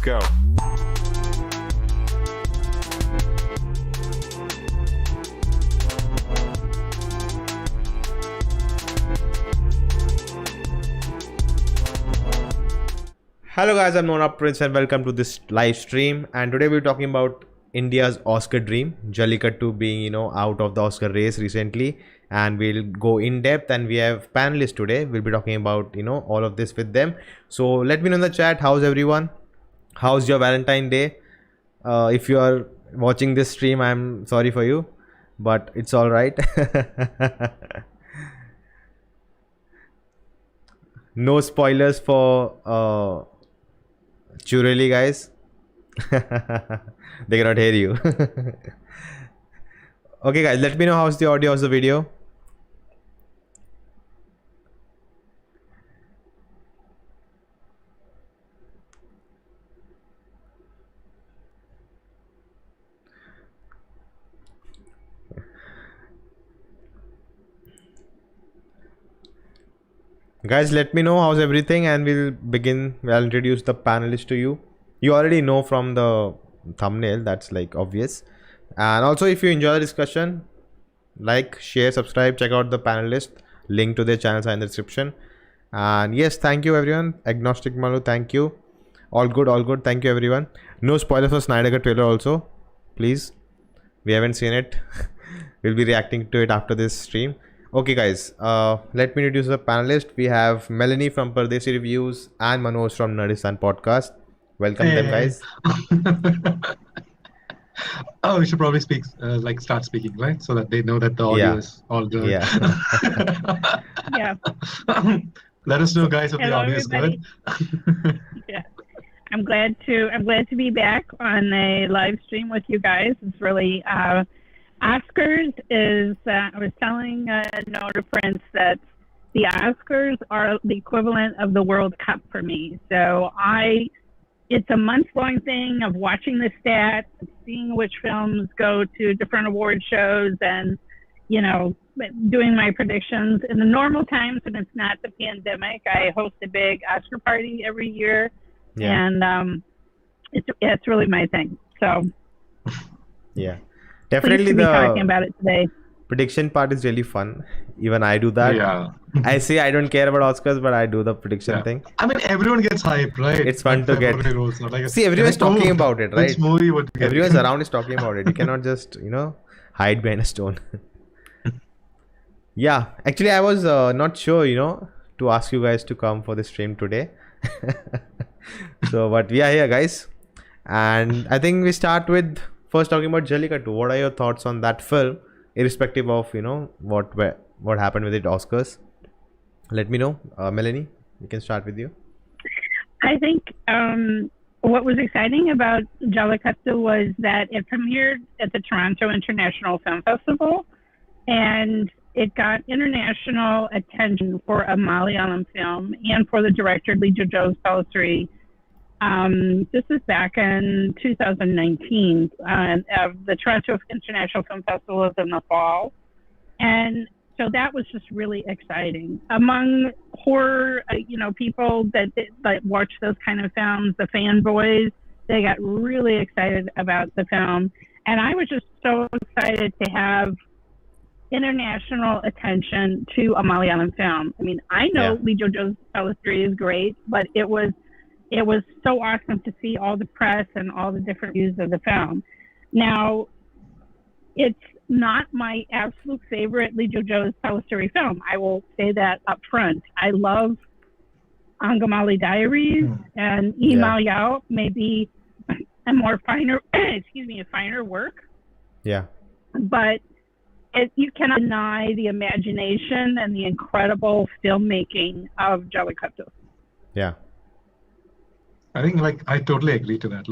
go. Hello guys, I'm Nona Prince and welcome to this live stream. And today we're talking about India's Oscar dream, Jallikattu being, out of the Oscar race recently. And we'll go in depth, and we have panelists today. We'll be talking about, all of this with them. So let me know in the chat, how's everyone? How's your Valentine Day? If you are watching this stream, I'm sorry for you, but it's all right. No spoilers for Chureli, guys. They cannot hear you. Okay guys, let me know how's the audio, how's the video. Guys, let me know how's everything and we'll begin. I'll introduce the panelists to you. You already know from the thumbnail, that's like obvious. And also, if you enjoy the discussion, like, share, subscribe, check out the panelists. Link to their channels are in the description. And yes, thank you everyone. Agnostic Malu, thank you. All good, all good. Thank you everyone. No spoilers for Snyder Cut trailer also, please. We haven't seen it. We'll be reacting to it after this stream. Okay guys, let me introduce the panelists. We have Melanie from Pardesi Reviews and Manoj from Nerdistan podcast. Welcome them guys. Oh, we should probably start speaking, right? So that they know that the audio is all good. Yeah. Yeah. Let us know, guys, if the Hello, audio is good. Yeah. I'm glad to be back on a live stream with you guys. It's really Oscars is, I was telling Nona Prince that the Oscars are the equivalent of the World Cup for me. So it's a month-long thing of watching the stats, seeing which films go to different award shows, and, doing my predictions. In the normal times when it's not the pandemic, I host a big Oscar party every year. Yeah. And it's really my thing. So Yeah. Definitely pleased to be talking about it today. prediction part is really fun. Even I do that. Yeah. I say I don't care about Oscars, but I do the prediction thing. I mean, everyone gets hyped, right? It's fun to get. Like, See, everyone's talking about it, right? Which movie would you get? Everyone's around is talking about it. You cannot just, hide behind a stone. Yeah. Actually, I was not sure, to ask you guys to come for the stream today. So, but we are here, guys. And I think we start with first talking about Jallikattu. What are your thoughts on that film, irrespective of what happened with it Oscars? Let me know, Melanie. We can start with you. I think what was exciting about Jallikattu was that it premiered at the Toronto International Film Festival, and it got international attention for a Malayalam film and for the director Lijo Jose Pellissery. This is back in 2019. The Toronto International Film Festival was in the fall. And so that was just really exciting. Among horror, people that watch those kind of films, the fanboys, they got really excited about the film. And I was just so excited to have international attention to a Malayalam film. I mean, I know Lijo Jose Pellissery is great, but it was so awesome to see all the press and all the different views of the film. Now, it's not my absolute favorite Lijo Jose Pellissery film. I will say that up front. I love Angamali Diaries and Imal Yao, maybe a finer work. Yeah. But you cannot deny the imagination and the incredible filmmaking of Jallikattu. Yeah. I think I totally agree to that.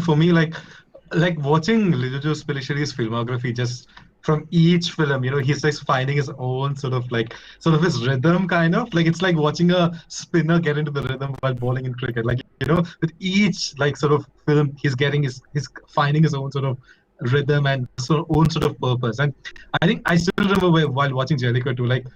For me, watching Lijo Jose Pellissery's filmography, just from each film, he's finding his own sort of his rhythm, kind of it's like watching a spinner get into the rhythm while bowling in cricket. With each sort of film, he's finding his own sort of rhythm and own sort of purpose. And I think I still remember while watching Jallikattu,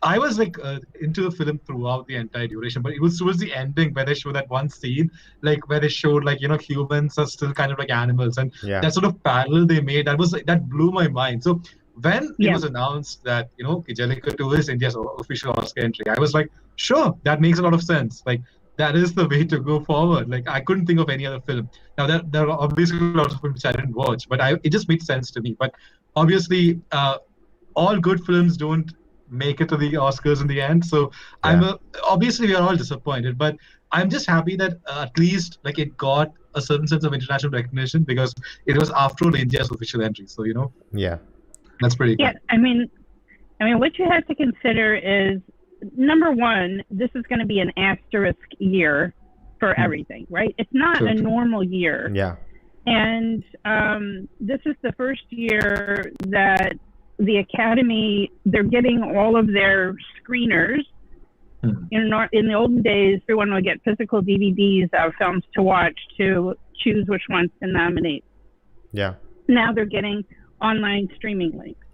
I was like into the film throughout the entire duration, but it was towards the ending where they show that one scene, like where they showed like humans are still kind of like animals, and Yeah. that sort of parallel they made, that was like, that blew my mind. So when it was announced that Jallikattu is India's official Oscar entry, I was like, sure, that makes a lot of sense. Like that is the way to go forward. Like I couldn't think of any other film. Now there are obviously lots of films which I didn't watch, but it just made sense to me. But obviously, all good films don't make it to the Oscars in the end. So obviously we are all disappointed, but I'm just happy that at least like it got a certain sense of international recognition because it was after all India's official entry. So Yeah. that's pretty good. Yeah, I mean, what you have to consider is, number one, this is going to be an asterisk year for everything, right? It's not a normal year. Yeah. And this is the first year that the Academy, they're getting all of their screeners. In the olden days, everyone would get physical DVDs of films to watch to choose which ones to nominate. Yeah. Now they're getting online streaming links.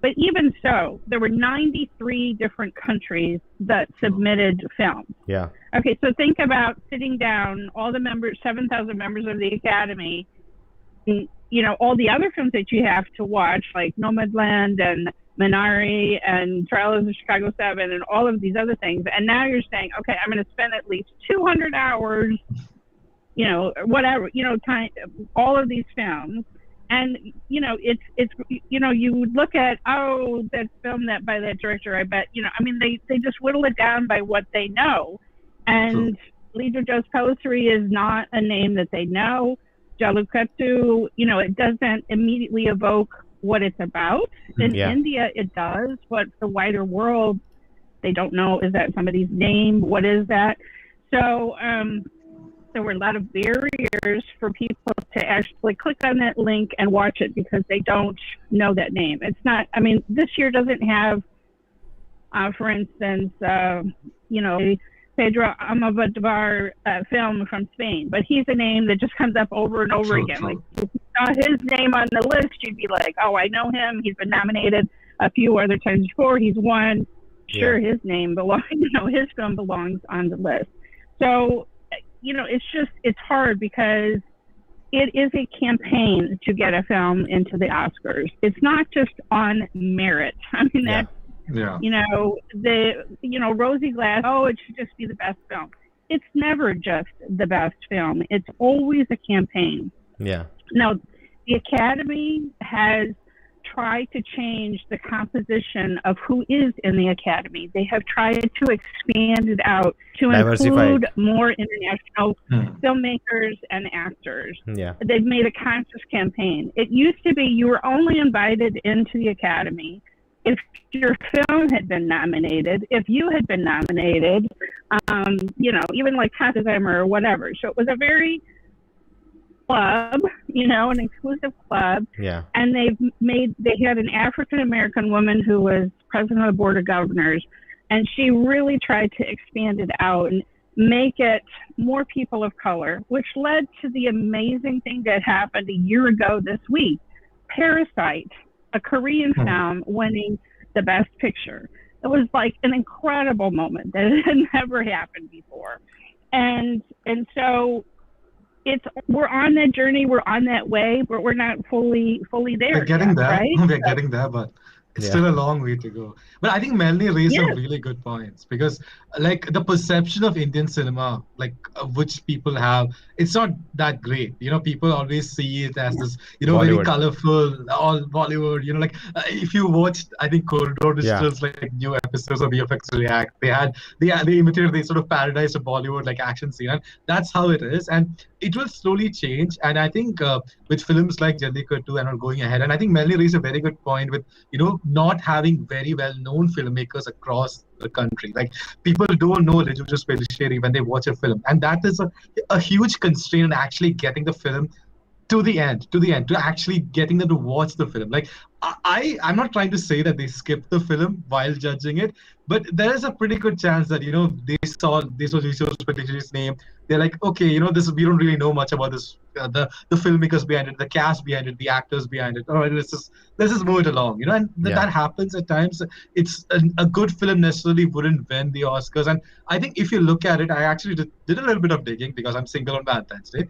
But even so, there were 93 different countries that submitted films. Yeah. Okay, so think about sitting down, all the members, 7,000 members of the Academy, all the other films that you have to watch, like Nomadland and Minari and Trial of the Chicago 7 and all of these other things. And now you're saying, okay, I'm going to spend at least 200 hours, whatever, time, all of these films. And, it's you would look at, that film by that director, I bet, they just whittle it down by what they know. And Lijo Jose Pellissery is not a name that they know. Jallikattu, it doesn't immediately evoke what it's about. In India, it does, but the wider world, they don't know, is that somebody's name? What is that? So there were a lot of barriers for people to actually click on that link and watch it because they don't know that name. It's not, this year doesn't have, for instance, Pedro Almodovar film from Spain, but he's a name that just comes up over and over again. Like if you saw his name on the list, you'd be like, oh, I know him. He's been nominated a few other times before. He's won. Sure, his name belongs, his film belongs on the list. So, it's hard because it is a campaign to get a film into the Oscars. It's not just on merit. That's, Rosy Glass, it should just be the best film. It's never just the best film. It's always a campaign. Yeah. Now, the Academy has tried to change the composition of who is in the Academy. They have tried to expand it out to include more international filmmakers and actors. Yeah. They've made a conscious campaign. It used to be you were only invited into the Academy if your film had been nominated, if you had been nominated, even like Abdusamad or whatever. So it was a very club, an exclusive club. Yeah. And they had an African American woman who was president of the Board of Governors, and she really tried to expand it out and make it more people of color, which led to the amazing thing that happened a year ago this week. Parasite, a Korean film, winning the Best Picture. It was like an incredible moment that had never happened before. And so we're on that journey, we're on that way, but we're not fully there. We're getting yet, there. Right? We're getting there, but it's still a long way to go. But I think Melanie raised some really good points because like the perception of Indian cinema, like which people have, it's not that great. People always see it as this, very colorful, all Bollywood, like if you watched, I think Corridor Digital's like new episodes of VFX React, they imitated, they sort of parodized a Bollywood like action scene, and that's how it is. And it will slowly change. And I think with films like Jallikattu and are going ahead, and I think Melanie raised a very good point with, not having very well-known filmmakers across the country. Like people don't know Lijo Jose Pellissery when they watch a film, and that is a huge constraint in actually getting the film to the end, to actually getting them to watch the film. Like I'm not trying to say that they skipped the film while judging it, but there is a pretty good chance that they saw Lijo Jose Pellissery's name, they're like, okay, this we don't really know much about this, the filmmakers behind it, the cast behind it, the actors behind it. All right, let's just move it along, and that happens at times. It's a good film necessarily wouldn't win the Oscars, and I think if you look at it, I actually did a little bit of digging because I'm single on Valentine's Day.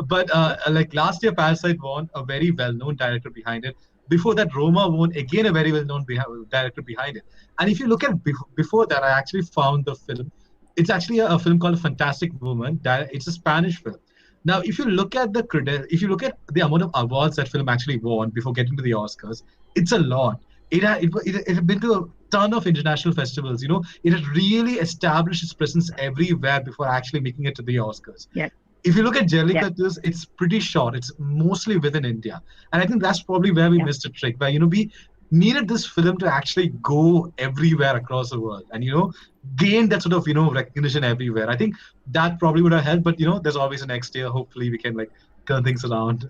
But like last year, Parasite won, a very well-known director behind it. Before that, Roma won, again a very well-known director behind it. And if you look at before that, I actually found the film. It's actually a film called Fantastic Woman. It's a Spanish film. Now, if you look at the amount of awards that film actually won before getting to the Oscars, it's a lot. It had been to a ton of international festivals. It had really established its presence everywhere before actually making it to the Oscars. Yeah. If you look at Jallikattu, it's pretty short. It's mostly within India. And I think that's probably where we missed a trick, where, we needed this film to actually go everywhere across the world and, gain that sort of, recognition everywhere. I think that probably would have helped, but, there's always a next year. Hopefully we can, turn things around.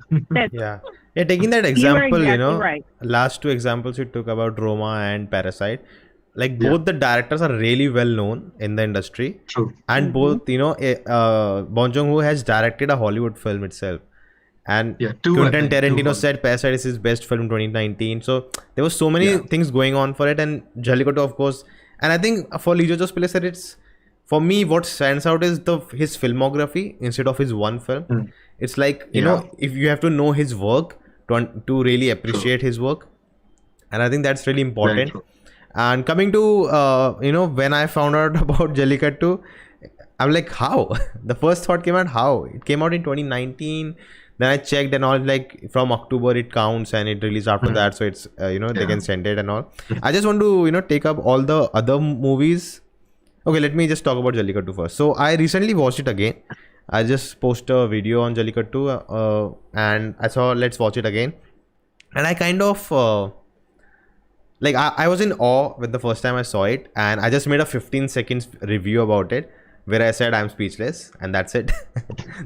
Yeah, taking that example, right. last two examples you took about Roma and Parasite, both the directors are really well known in the industry. True. And both, Bong Joon-ho has directed a Hollywood film itself. And Quentin Tarantino said Parasite is his best film 2019. So there was so many things going on for it. And Jallikattu, of course. And I think for Lijo Jose Pellissery, it's, for me, what stands out is his filmography instead of his one film. It's like, if you have to know his work to really appreciate his work. And I think that's really important. And coming to, when I found out about Jallikattu, I'm like, how? The first thought came out, how? It came out in 2019. Then I checked and all, from October it counts and it released after that. So it's, they can send it and all. I just want to, take up all the other movies. Okay, let me just talk about Jallikattu first. So I recently watched it again. I just posted a video on Jallikattu and I saw, let's watch it again. And I kind of... I was in awe with the first time I saw it, and I just made a 15 seconds review about it where I said I'm speechless, and that's it.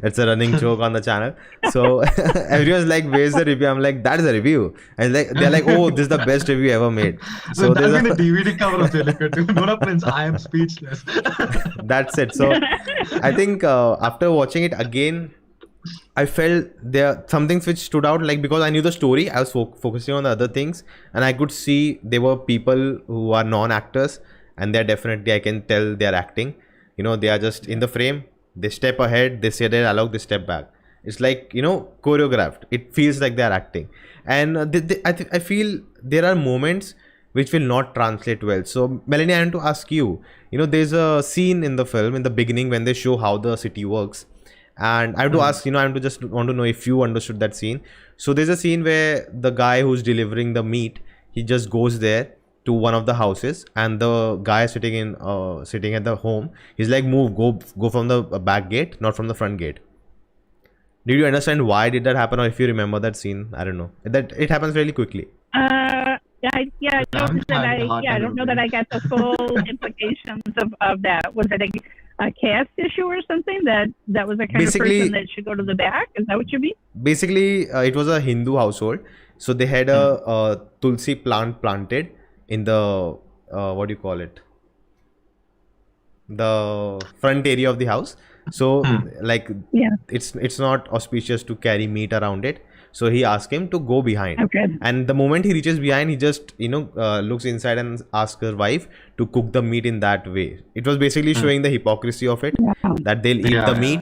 That's a running joke on the channel. So everyone's like, where's the review? I'm like, that is a review. And they're like, oh, this is the best review ever made. So that's been a DVD cover of Jallikattu. Nona Prince, I am speechless. That's it. So I think after watching it again, I felt there are some things which stood out, because I knew the story, I was focusing on the other things, and I could see there were people who are non-actors, and they're definitely, I can tell they're acting. They are just in the frame, they step ahead, they say their dialogue, they step back. It's choreographed. It feels like they're acting. And I feel there are moments which will not translate well. So Melanie, I want to ask you, there's a scene in the film in the beginning when they show how the city works. And I have to ask, I just want to know if you understood that scene. So there's a scene where the guy who's delivering the meat, he just goes there to one of the houses, and the guy sitting at the home, he's like, move, go from the back gate, not from the front gate. Did you understand why did that happen, or if you remember that scene? I don't know. That it happens really quickly. I don't know that I got the full implications of that. Was it a caste issue or something that was the kind of person that should go to the back? Is that what you mean? Basically, it was a Hindu household, so they had a tulsi plant planted in the what do you call it? The front area of the house. So it's not auspicious to carry meat around it. So he asked him to go behind. Okay. And the moment he reaches behind, he just, looks inside and asks his wife to cook the meat in that way. It was basically showing the hypocrisy of it, that they'll eat the meat,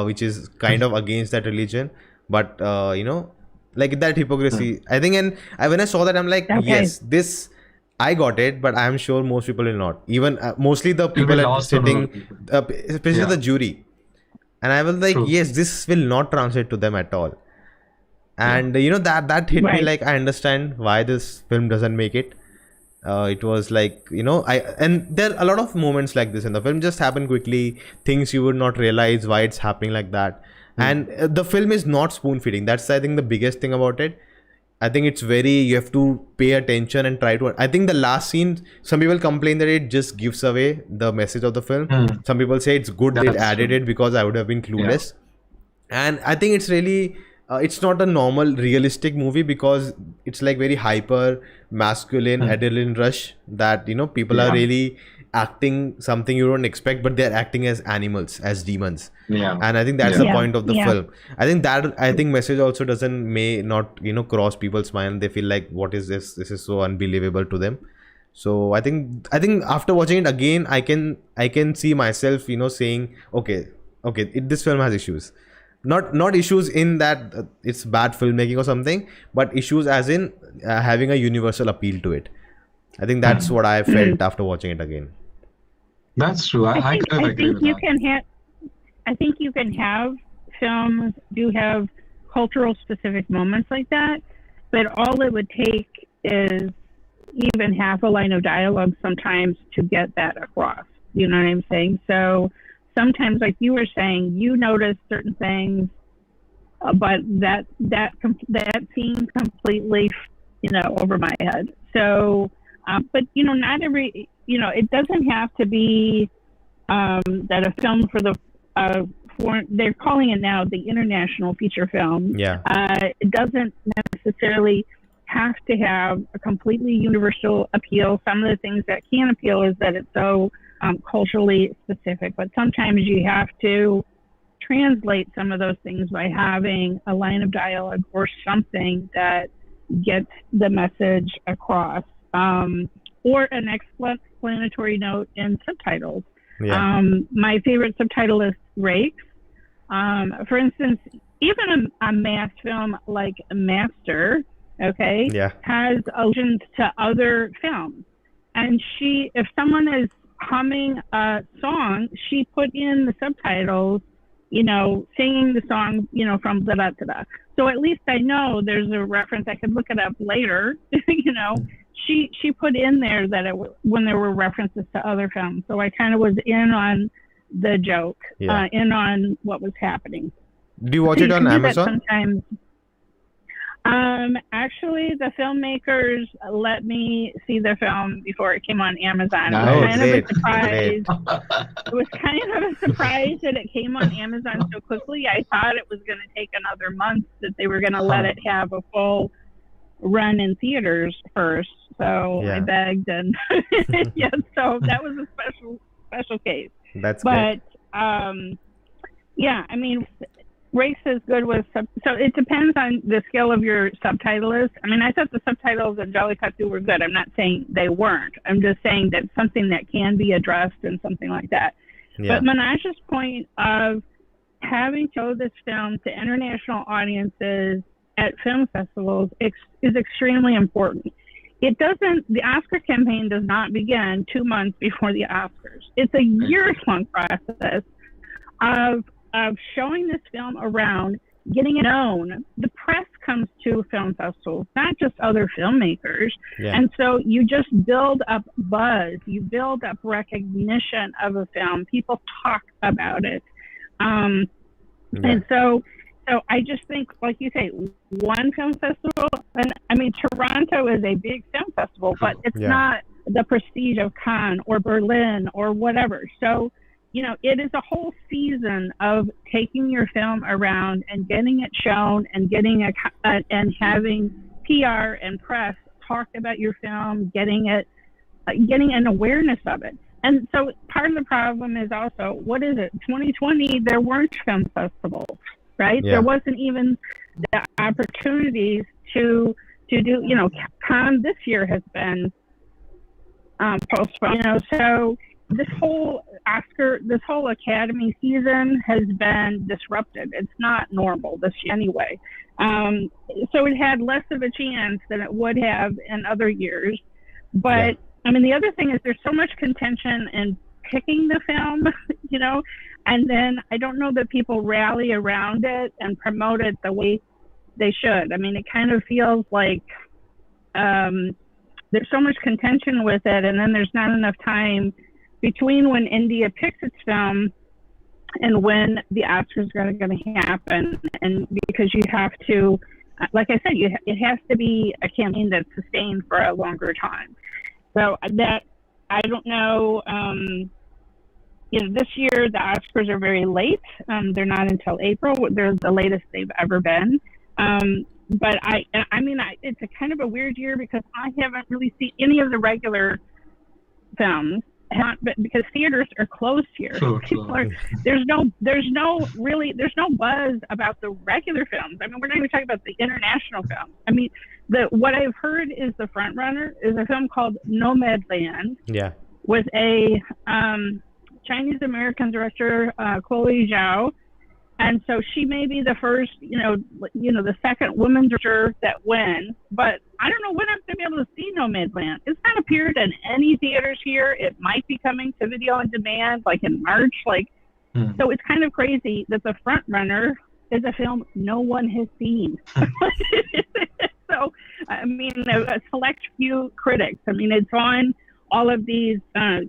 which is kind of against that religion. But, that hypocrisy, I think, and when I saw that, I'm like, yes, this, I got it, but I'm sure most people will not. Even mostly the people are sitting, especially the jury. And I was like, yes, this will not translate to them at all. And that hit me, I understand why this film doesn't make it. It was and there are a lot of moments like this in the film, just happen quickly, things you would not realize why it's happening like that. And the film is not spoon feeding. That's, I think, the biggest thing about it. I think it's you have to pay attention and try to. I think the last scene, some people complain that it just gives away the message of the film. Some people say it's good they added it because I would have been clueless. And I think it's really, it's not a normal realistic movie because it's very hyper masculine adrenaline rush that people are really acting something you don't expect, but they're acting as animals, as demons. Yeah. And I think that's Yeah. the point of the Yeah. film. I think message also may not cross people's mind. They feel like, what is this? This is so unbelievable to them. So I think after watching it again, I can see myself saying, okay, this film has issues. Not issues in that it's bad filmmaking or something, but issues as in having a universal appeal to it. I think that's what I felt after watching it again. That's true. I kind of agree with that. I think you can have films do have cultural specific moments like that, but all it would take is even half a line of dialogue sometimes to get that across. You know what I'm saying? So sometimes, like you were saying, you notice certain things, but that seemed completely, over my head. So, but not every, it doesn't have to be that a film for the they're calling it now the international feature film. Yeah. It doesn't necessarily have to have a completely universal appeal. Some of the things that can appeal is that it's so culturally specific, but sometimes you have to translate some of those things by having a line of dialogue or something that gets the message across, or an explanatory note in subtitles. Yeah. My favorite subtitle is Rakes. For instance, even a mass film like Master, has allusions to other films. And if someone is humming a song, she put in the subtitles, singing the song, from da-da-da-da. So at least I know there's a reference. I could look it up later, She put in there that when there were references to other films. So I kind of was in on the joke, in on what was happening. Do you watch it on Amazon? Sometimes. Actually, the filmmakers let me see the film before it came on Amazon. Nice. It was kind of a surprise. It was kind of a surprise that it came on Amazon so quickly. I thought it was going to take another month, that they were going to let it have a full run in theaters first. So I begged, and so that was a special case. That's great. But I mean, Race is good with so it depends on the skill of your subtitlist. I mean, I thought the subtitles at Jallikattu were good. I'm not saying they weren't. I'm just saying that something that can be addressed and something like that. But Manash's point of having showed this film to international audiences at film festivals is extremely important. The Oscar campaign does not begin 2 months before the Oscars. It's a years-long process of showing this film around, getting it known. The press comes to film festivals, not just other filmmakers. And so you just build up buzz, you build up recognition of a film. People talk about it. And so I just think, like you say, one film festival, and I mean, Toronto is a big film festival, but it's not the prestige of Cannes or Berlin or whatever. So, it is a whole season of taking your film around and getting it shown and and having PR and press talk about your film, getting an awareness of it. And so part of the problem is also, what is it? 2020, there weren't film festivals, right? There wasn't even the opportunities to do, Cannes this year has been postponed, so this whole Academy season has been disrupted. It's not normal this year anyway. So it had less of a chance than it would have in other years. But I mean, the other thing is there's so much contention in picking the film, and then I don't know that people rally around it and promote it the way they should. I mean, it kind of feels like there's so much contention with it, and then there's not enough time between when India picks its film and when the Oscars are going to happen. And because you have to, like I said, it has to be a campaign that's sustained for a longer time. So that, I don't know, this year the Oscars are very late. They're not until April. They're the latest they've ever been. But I mean, it's a kind of a weird year because I haven't really seen any of the regular films but because theaters are closed here, True. there's no buzz about the regular films. I mean, we're not even talking about the international films. I mean, what I've heard is the front runner is a film called Nomadland. Yeah. With a Chinese American director, Chloe Zhao. And so she may be the first, the second woman director that wins. But I don't know when I'm going to be able to see Nomadland. It's not appeared in any theaters here. It might be coming to video on demand, like in March. So it's kind of crazy that the front runner is a film no one has seen. So, I mean, a select few critics. I mean, it's on all of these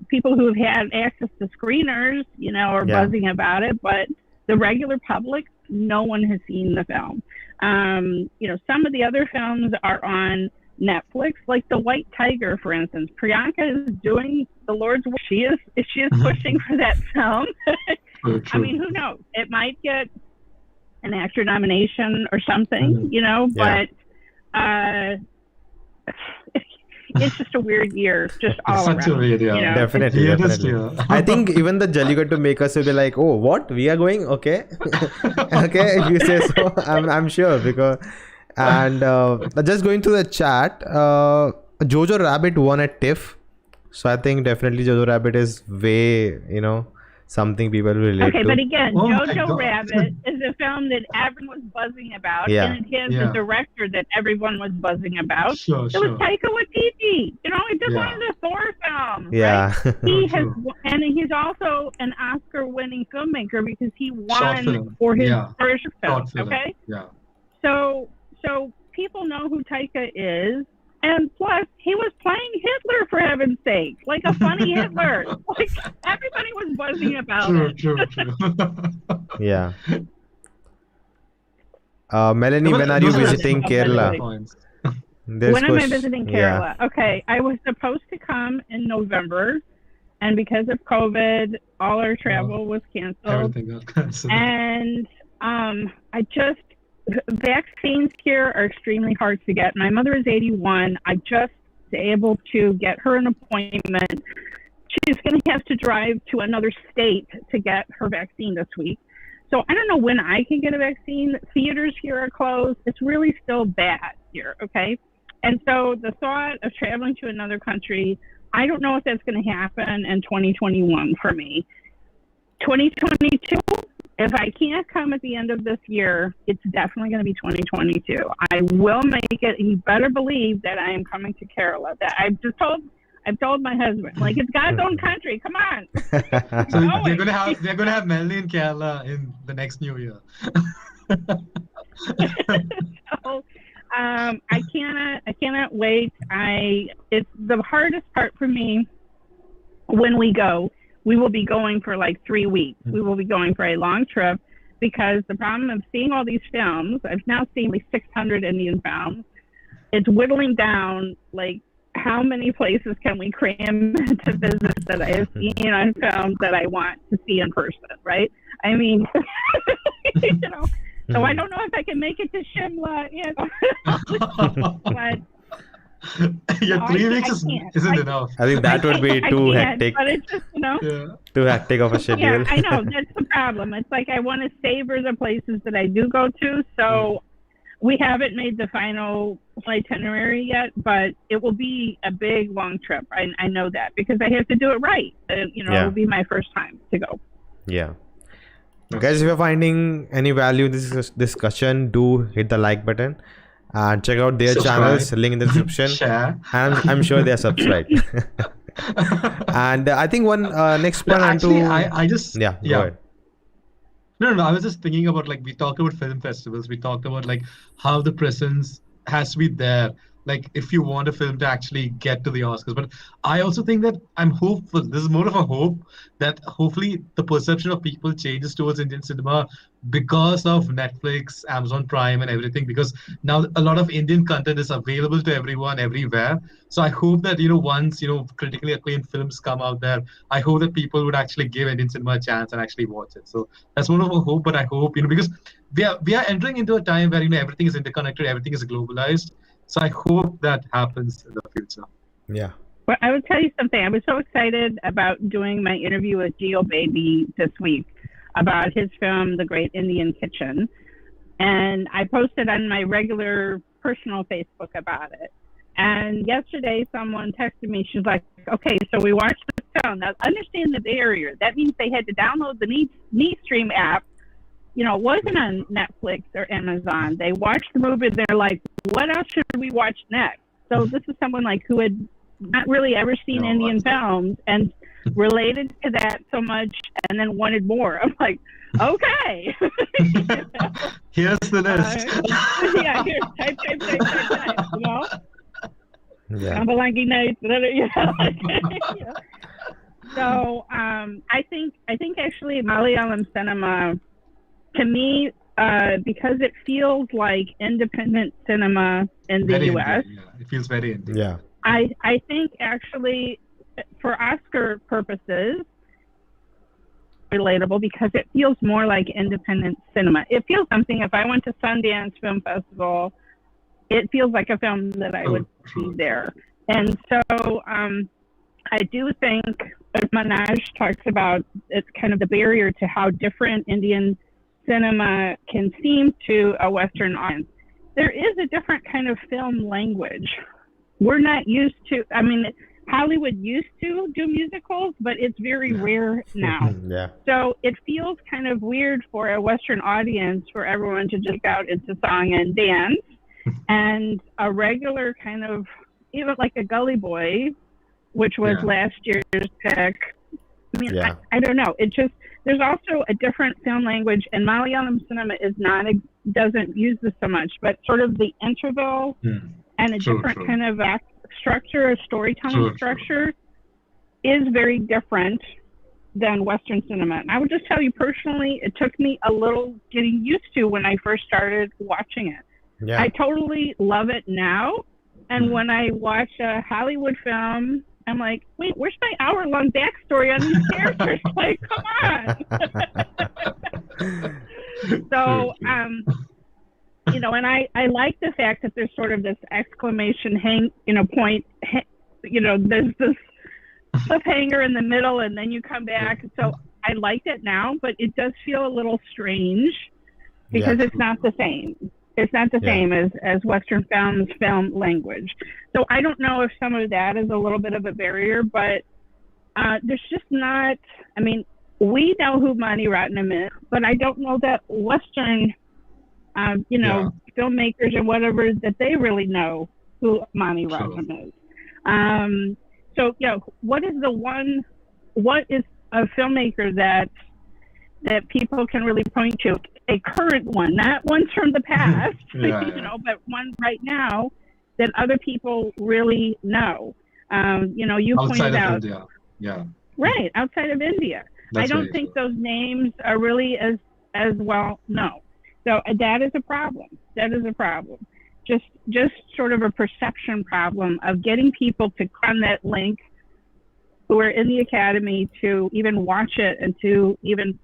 people who have had access to screeners, are buzzing about it, but the regular public, no one has seen the film. Some of the other films are on Netflix, like The White Tiger, for instance. Priyanka is doing the Lord's work. She is pushing for that film. I mean, who knows? It might get an actor nomination or something, but it's just a weird year, just all around. Such a weird year. Definitely. I think even the Jallikattu makers will be like, oh, what? We are going? Okay. Okay, if you say so, I'm sure. And just going to the chat, Jojo Rabbit won at Tiff. So I think definitely Jojo Rabbit is way, something people will relate to. Okay, but again, Jojo Rabbit is a film that everyone was buzzing about, and it has a director that everyone was buzzing about. It was Taika Waititi. He did one of the Thor films. Yeah. Right? And he's also an Oscar-winning filmmaker because he won for his first film. Okay. Yeah. So people know who Taika is. And plus, he was playing Hitler, for heaven's sake, like a funny Hitler. Like, everybody was buzzing about it. True. Yeah. Melanie, when are you visiting Kerala? When am I visiting Kerala? Yeah. Okay, I was supposed to come in November, and because of COVID, all our travel was canceled. Everything got canceled. And vaccines here are extremely hard to get. My mother is 81. I just was able to get her an appointment. She's going to have to drive to another state to get her vaccine this week. So I don't know when I can get a vaccine. Theaters here are closed. It's really still bad here, okay? And so the thought of traveling to another country, I don't know if that's going to happen in 2021 for me. 2022, if I can't come at the end of this year, it's definitely going to be 2022. I will make it. You better believe that I am coming to Kerala. That I've told my husband, like, it's God's own country. Come on. So they're gonna have Melanie in Kerala in the next New Year. So, I cannot wait. It's the hardest part for me when we go. We will be going for like 3 weeks. We will be going for a long trip because the problem of seeing all these films, I've now seen like 600 Indian films. It's whittling down, like, how many places can we cram to visit that I have seen on films that I want to see in person, right? I mean, so I don't know if I can make it to Shimla, but... 3 weeks isn't enough. I think that would be too hectic. But it's just, too hectic of a schedule. Yeah, I know. That's the problem. It's like I want to savor the places that I do go to. So we haven't made the final itinerary yet, but it will be a big, long trip. I know that because I have to do it right. It will be my first time to go. Yeah. Guys, if you're finding any value in this discussion, do hit the like button. And check out their channels, link in the description. Share. And I'm sure they're subscribed. And I think one next point. Actually, I just go ahead. No. I was just thinking about, like, we talked about film festivals. We talked about, like, how the presence has to be there. Like, if you want a film to actually get to the Oscars. But I also think that I'm hopeful. This is more of a hope that hopefully the perception of people changes towards Indian cinema because of Netflix, Amazon Prime and everything. Because now a lot of Indian content is available to everyone, everywhere. So I hope that, once, critically acclaimed films come out there, I hope that people would actually give Indian cinema a chance and actually watch it. So that's more of a hope. But I hope, because we are entering into a time where, everything is interconnected, everything is globalized. So I hope that happens in the future. Yeah. Well, I would tell you something. I was so excited about doing my interview with Geo Baby this week about his film, The Great Indian Kitchen. And I posted on my regular personal Facebook about it. And yesterday, someone texted me. She's like, okay, so we watched the film. Now, understand the barrier. That means they had to download the Stream app. You know, it wasn't on Netflix or Amazon. They watched the movie. They're like, what else should we watch next? So this is someone like who had not really ever seen Indian films and related to that so much and then wanted more. I'm like, okay. Here's the list. Yeah, here's type, you know? Yeah. Ambalangi nights, you know? Yeah. So I think actually Malayalam cinema, to me, because it feels like independent cinema in the Very U.S. Indian, yeah. It feels very Indian. Yeah. I think actually for Oscar purposes, relatable because it feels more like independent cinema. It feels something, if I went to Sundance Film Festival, it feels like a film that I would see there. And so I do think, as Manoj talks about, it's kind of the barrier to how different Indian cinema can seem to a Western audience. There is a different kind of film language. We're not used to, I mean, Hollywood used to do musicals, but it's very rare now. Yeah. So it feels kind of weird for a Western audience for everyone to just go out into song and dance. And a regular kind of, even like a Gully Boy, which was last year's pick. I mean, I don't know. It just, there's also a different film language, and Malayalam cinema doesn't use this so much, but sort of the interval and a different kind of structure, a storytelling structure is very different than Western cinema. And I would just tell you personally, it took me a little getting used to when I first started watching it. Yeah. I totally love it now. And when I watch a Hollywood film, I'm like, wait, where's my hour-long backstory on these characters? Like, come on. So, you know, and I like the fact that there's sort of this exclamation point, you know, there's this cliffhanger in the middle and then you come back. So I liked it now, but it does feel a little strange because it's not the same. It's not the same as Western film language. So I don't know if some of that is a little bit of a barrier, but there's just not, I mean, we know who Mani Ratnam is, but I don't know that Western, you know, filmmakers or whatever, that they really know who Mani Ratnam is. So, you know, what is a filmmaker that people can really point to? A current one, not ones from the past, you know, but one right now that other people really know. You know, you outside pointed of out, India. Right, outside of India. I don't think those names are really as well known. So that is a problem. That is a problem. Just sort of a perception problem of getting people to click on that link who are in the Academy to even watch it and to even,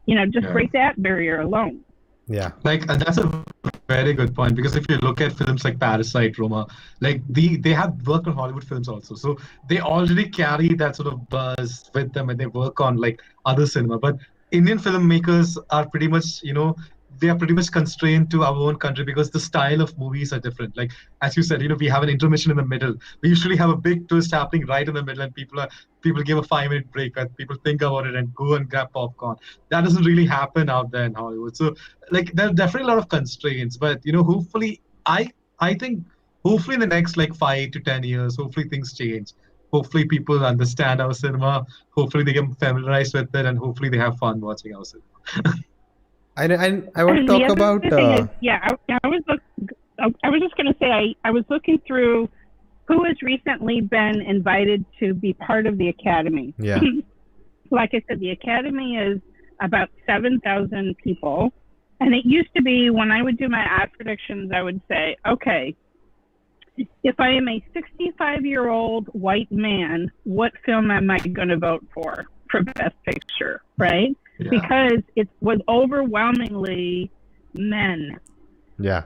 you know, just break that barrier alone. Yeah. Like, and that's a very good point, because if you look at films like Parasite, Roma, like they have worked on Hollywood films also. So they already carry that sort of buzz with them and they work on like other cinema. But Indian filmmakers are pretty much, you know, they are pretty much constrained to our own country because the style of movies are different. Like, as you said, you know, we have an intermission in the middle. We usually have a big twist happening right in the middle, and people give a 5-minute break and people think about it and go and grab popcorn. That doesn't really happen out there in Hollywood. So, like, there are definitely a lot of constraints. But, you know, hopefully, I think hopefully in the next like 5 to 10 years, hopefully things change. Hopefully people understand our cinema. Hopefully they get familiarized with it, and hopefully they have fun watching our cinema. I want to talk about. I was just going to say I was looking through who has recently been invited to be part of the Academy. Yeah. Like I said, the Academy is about 7,000 people, and it used to be when I would do my odd predictions, I would say, okay, if I am a 65-year-old white man, what film am I going to vote for Best Picture, right? Yeah. Because it was overwhelmingly men. Yeah.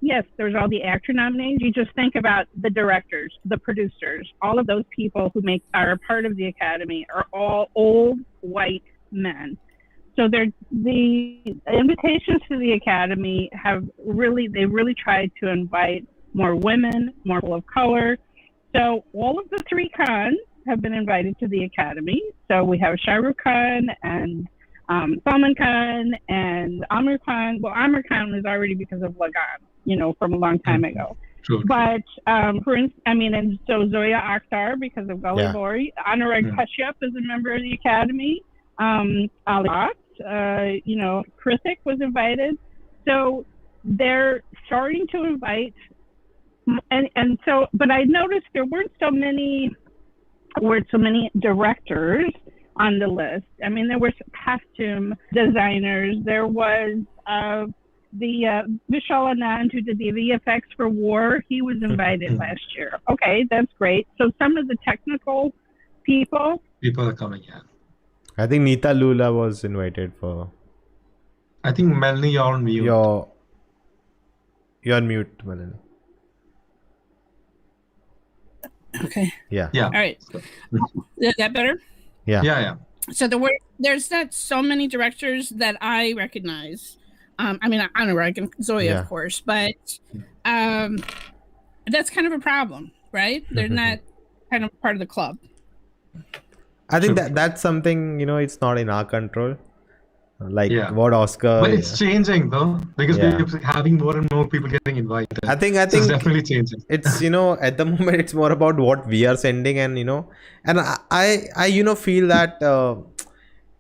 Yes, there's all the actor nominees. You just think about the directors, the producers, all of those people who are a part of the Academy are all old white men. So the invitations to the Academy they really tried to invite more women, more people of color. So all of the three Khans have been invited to the Academy. So we have Shah Rukh Khan and Salman Khan and Amir Khan. Well, Amir Khan was already because of Lagan, from a long time ago. True. But and so Zoya Akhtar because of Gully Boy. Anurag Kashyap is a member of the Academy. Ali Bhatt, Krithik was invited. So they're starting to invite, but I noticed there weren't so many directors on the list. I mean, there were costume designers. There was the Vishal Anand who did the VFX for War. He was invited last year. Okay, that's great. So some of the technical people are coming, yeah. I think Neeta Lula was invited for. I think Melanie, you're on mute. You're on mute, Melanie. Okay. Yeah. Yeah. All right. Is that better? Yeah. So there's not so many directors that I recognize. I mean, Anurag and Zoya, of course, but that's kind of a problem, right? They're not kind of part of the club. I think that's something, it's not in our control. Like what Oscar. But it's changing though, because we're having more and more people getting invited. I think it's definitely changing. It's, at the moment it's more about what we are sending and, and I feel that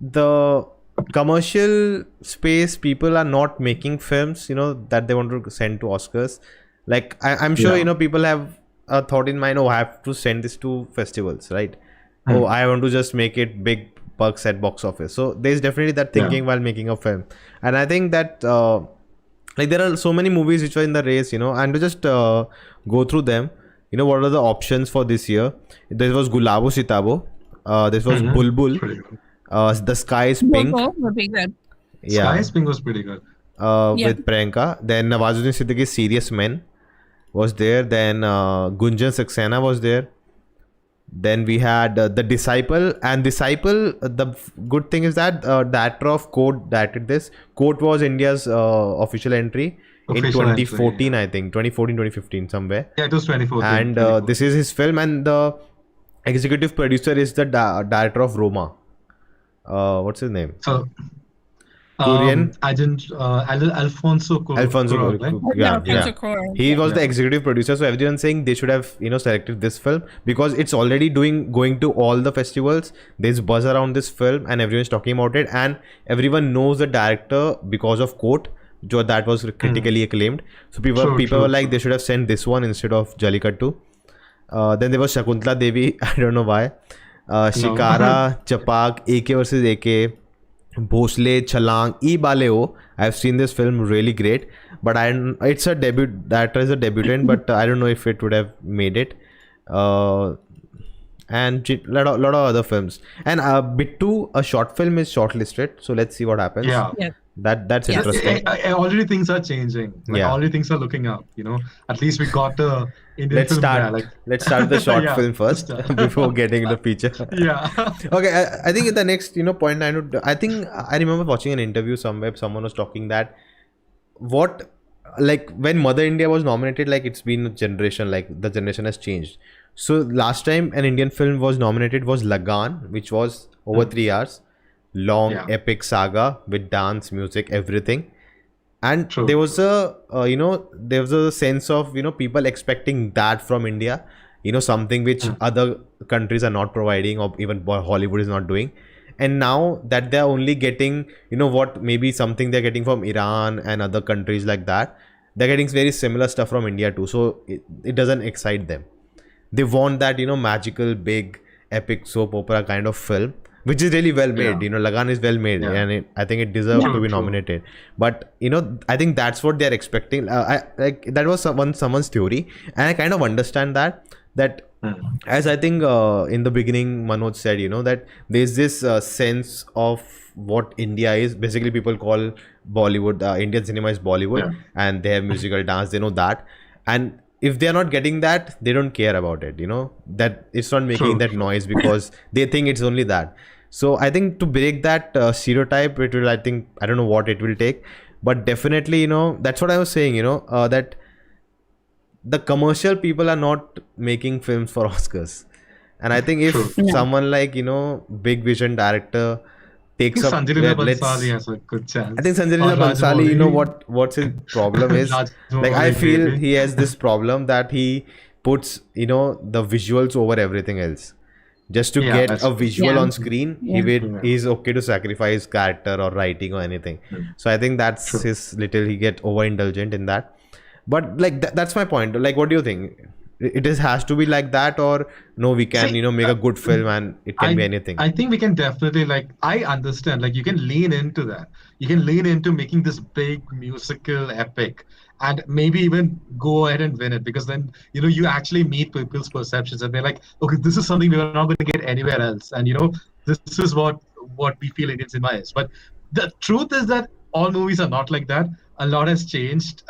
the commercial space people are not making films, that they want to send to Oscars. Like I'm sure, people have a thought in mind, I have to send this to festivals, right? I want to just make it big bucks at box office. So there's definitely that thinking while making a film. And I think that there are so many movies which are in the race, and to just go through them, what are the options for this year? There was Gulabo Sitabo. This was Bulbul. The Sky is Pink. Would be good. Sky is Pink was pretty good. With Priyanka. Then Nawazuddin Siddiqui's Serious Men was there. Then Gunjan Saxena was there. Then we had The Disciple. And Disciple, the good thing is that the actor of Court directed this. Court was India's official entry in 2014, I think. 2014, 2015, somewhere. Yeah, it was 2014. And this is his film. And the executive producer is the director of Roma. What's his name? Korean. Alfonso Cuarón, right? Yeah. He was the executive producer, so everyone's saying they should have selected this film because it's already going to all the festivals. There's buzz around this film and everyone's talking about it, and everyone knows the director because of Court, that was critically acclaimed. So people were like they should have sent this one instead of Jallikattu. Then there was Shakuntala Devi. I don't know why. Shikara, Chapak, AK versus AK, Bhosle, Chalang, E Baleo. I've seen this film, really great. But it's a debut. That is a debutant, but I don't know if it would have made it. And a lot of other films. And Bittu, a short film, is shortlisted. So let's see what happens. Yeah. That's interesting. Already things are changing. Already things are looking up. At least we got the Indian film. Let's start the short film first before getting the feature. Okay. I think the next point I remember watching an interview somewhere. Someone was talking that when Mother India was nominated, it's been a generation. The generation has changed. So last time an Indian film was nominated was Lagan, which was over 3 hours. Long epic saga with dance, music, everything, and there was a sense of people expecting that from India, something which other countries are not providing or even Hollywood is not doing. And now that they're only getting maybe something they're getting from Iran and other countries like that, they're getting very similar stuff from India too, so it doesn't excite them. They want that magical big epic soap opera kind of film, which is really well made. Lagan is well made, and I think it deserves to be nominated. But I think that's what they're expecting. That was someone's theory, and I kind of understand that As I think in the beginning Manoj said, that there's this sense of what India is. Basically, people call Bollywood, Indian cinema is Bollywood, and they have musical dance, they know that. And if they're not getting that, they don't care about it, that it's not making that noise because they think it's only that. So I think to break that stereotype, it will, I don't know what it will take, but definitely, that's what I was saying, that the commercial people are not making films for Oscars. And I think if someone like, big vision director takes up, Sanjay Leela Bhansali has a good chance. I think Sanjay Leela Bhansali, what's his problem is, like, I feel he has this problem that he puts, the visuals over everything else. Just to get a visual on screen, he's okay to sacrifice character or writing or anything. So I think that's his little, he get overindulgent in that. But like that's my point. Like, what do you think? It has to be like that, or no? We can make a good film and it can be anything. I think we can definitely, like, I understand. Like, you can lean into that. You can lean into making this big musical epic, and maybe even go ahead and win it, because then you actually meet people's perceptions and they're like, okay, this is something we're not going to get anywhere else, and this is what we feel Indian cinema is. But the truth is that all movies are not like that. A lot has changed.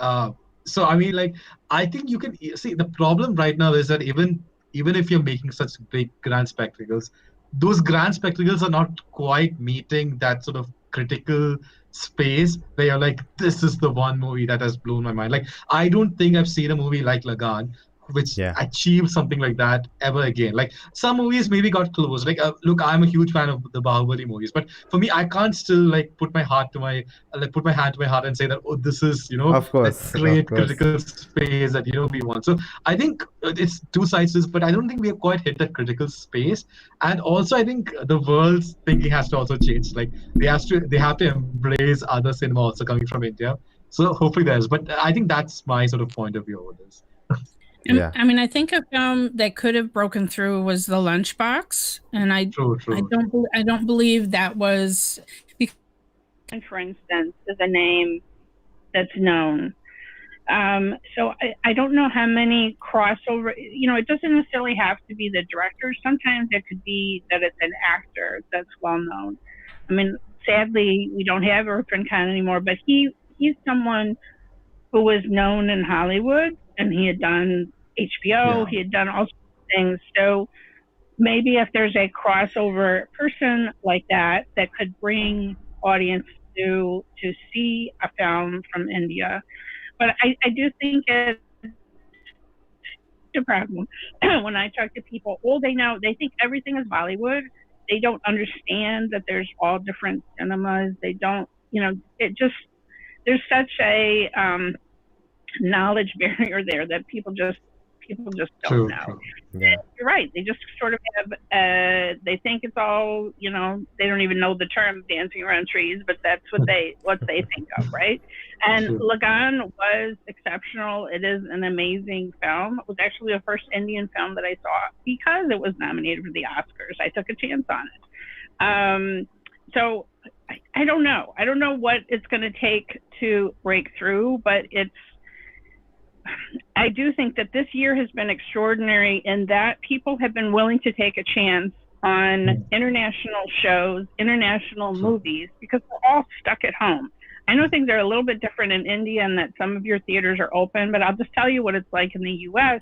So I mean, like, I think you can see the problem right now is that even if you're making such big grand spectacles, those grand spectacles are not quite meeting that sort of critical space where you're like, this is the one movie that has blown my mind. Like, I don't think I've seen a movie like Lagan which achieved something like that ever again. Like, some movies maybe got close. Like, look, I'm a huge fan of the Bahubali movies, but for me, I can't still like put my hand to my heart and say that, oh, this is of course, that great critical space that we want. So I think it's two sides to this, but I don't think we have quite hit that critical space. And also, I think the world's thinking has to also change. Like, they have to embrace other cinema also coming from India. So hopefully there's, but I think that's my sort of point of view over this. I mean, I think a film that could have broken through was The Lunchbox, and I don't believe that was. For instance, is a name that's known. So I don't know how many crossover. It doesn't necessarily have to be the director. Sometimes it could be that it's an actor that's well known. I mean, sadly, we don't have Irfan Khan anymore, but he's someone who was known in Hollywood, and he had done HBO, he had done all sorts of things. So maybe if there's a crossover person like that could bring audience to see a film from India. But I do think it's a problem. When I talk to people, all they know, they think everything is Bollywood. They don't understand that there's all different cinemas. They don't, there's such a knowledge barrier there that people just don't know. True. Yeah. You're right. They just sort of have, they think it's all, they don't even know the term dancing around trees, but that's what they think of, right? And Lagan was exceptional. It is an amazing film. It was actually the first Indian film that I saw because it was nominated for the Oscars. I took a chance on it. So I don't know. I don't know what it's going to take to break through, but I do think that this year has been extraordinary in that people have been willing to take a chance on international shows, international movies, because we're all stuck at home. I know things are a little bit different in India and that some of your theaters are open, but I'll just tell you what it's like in the US,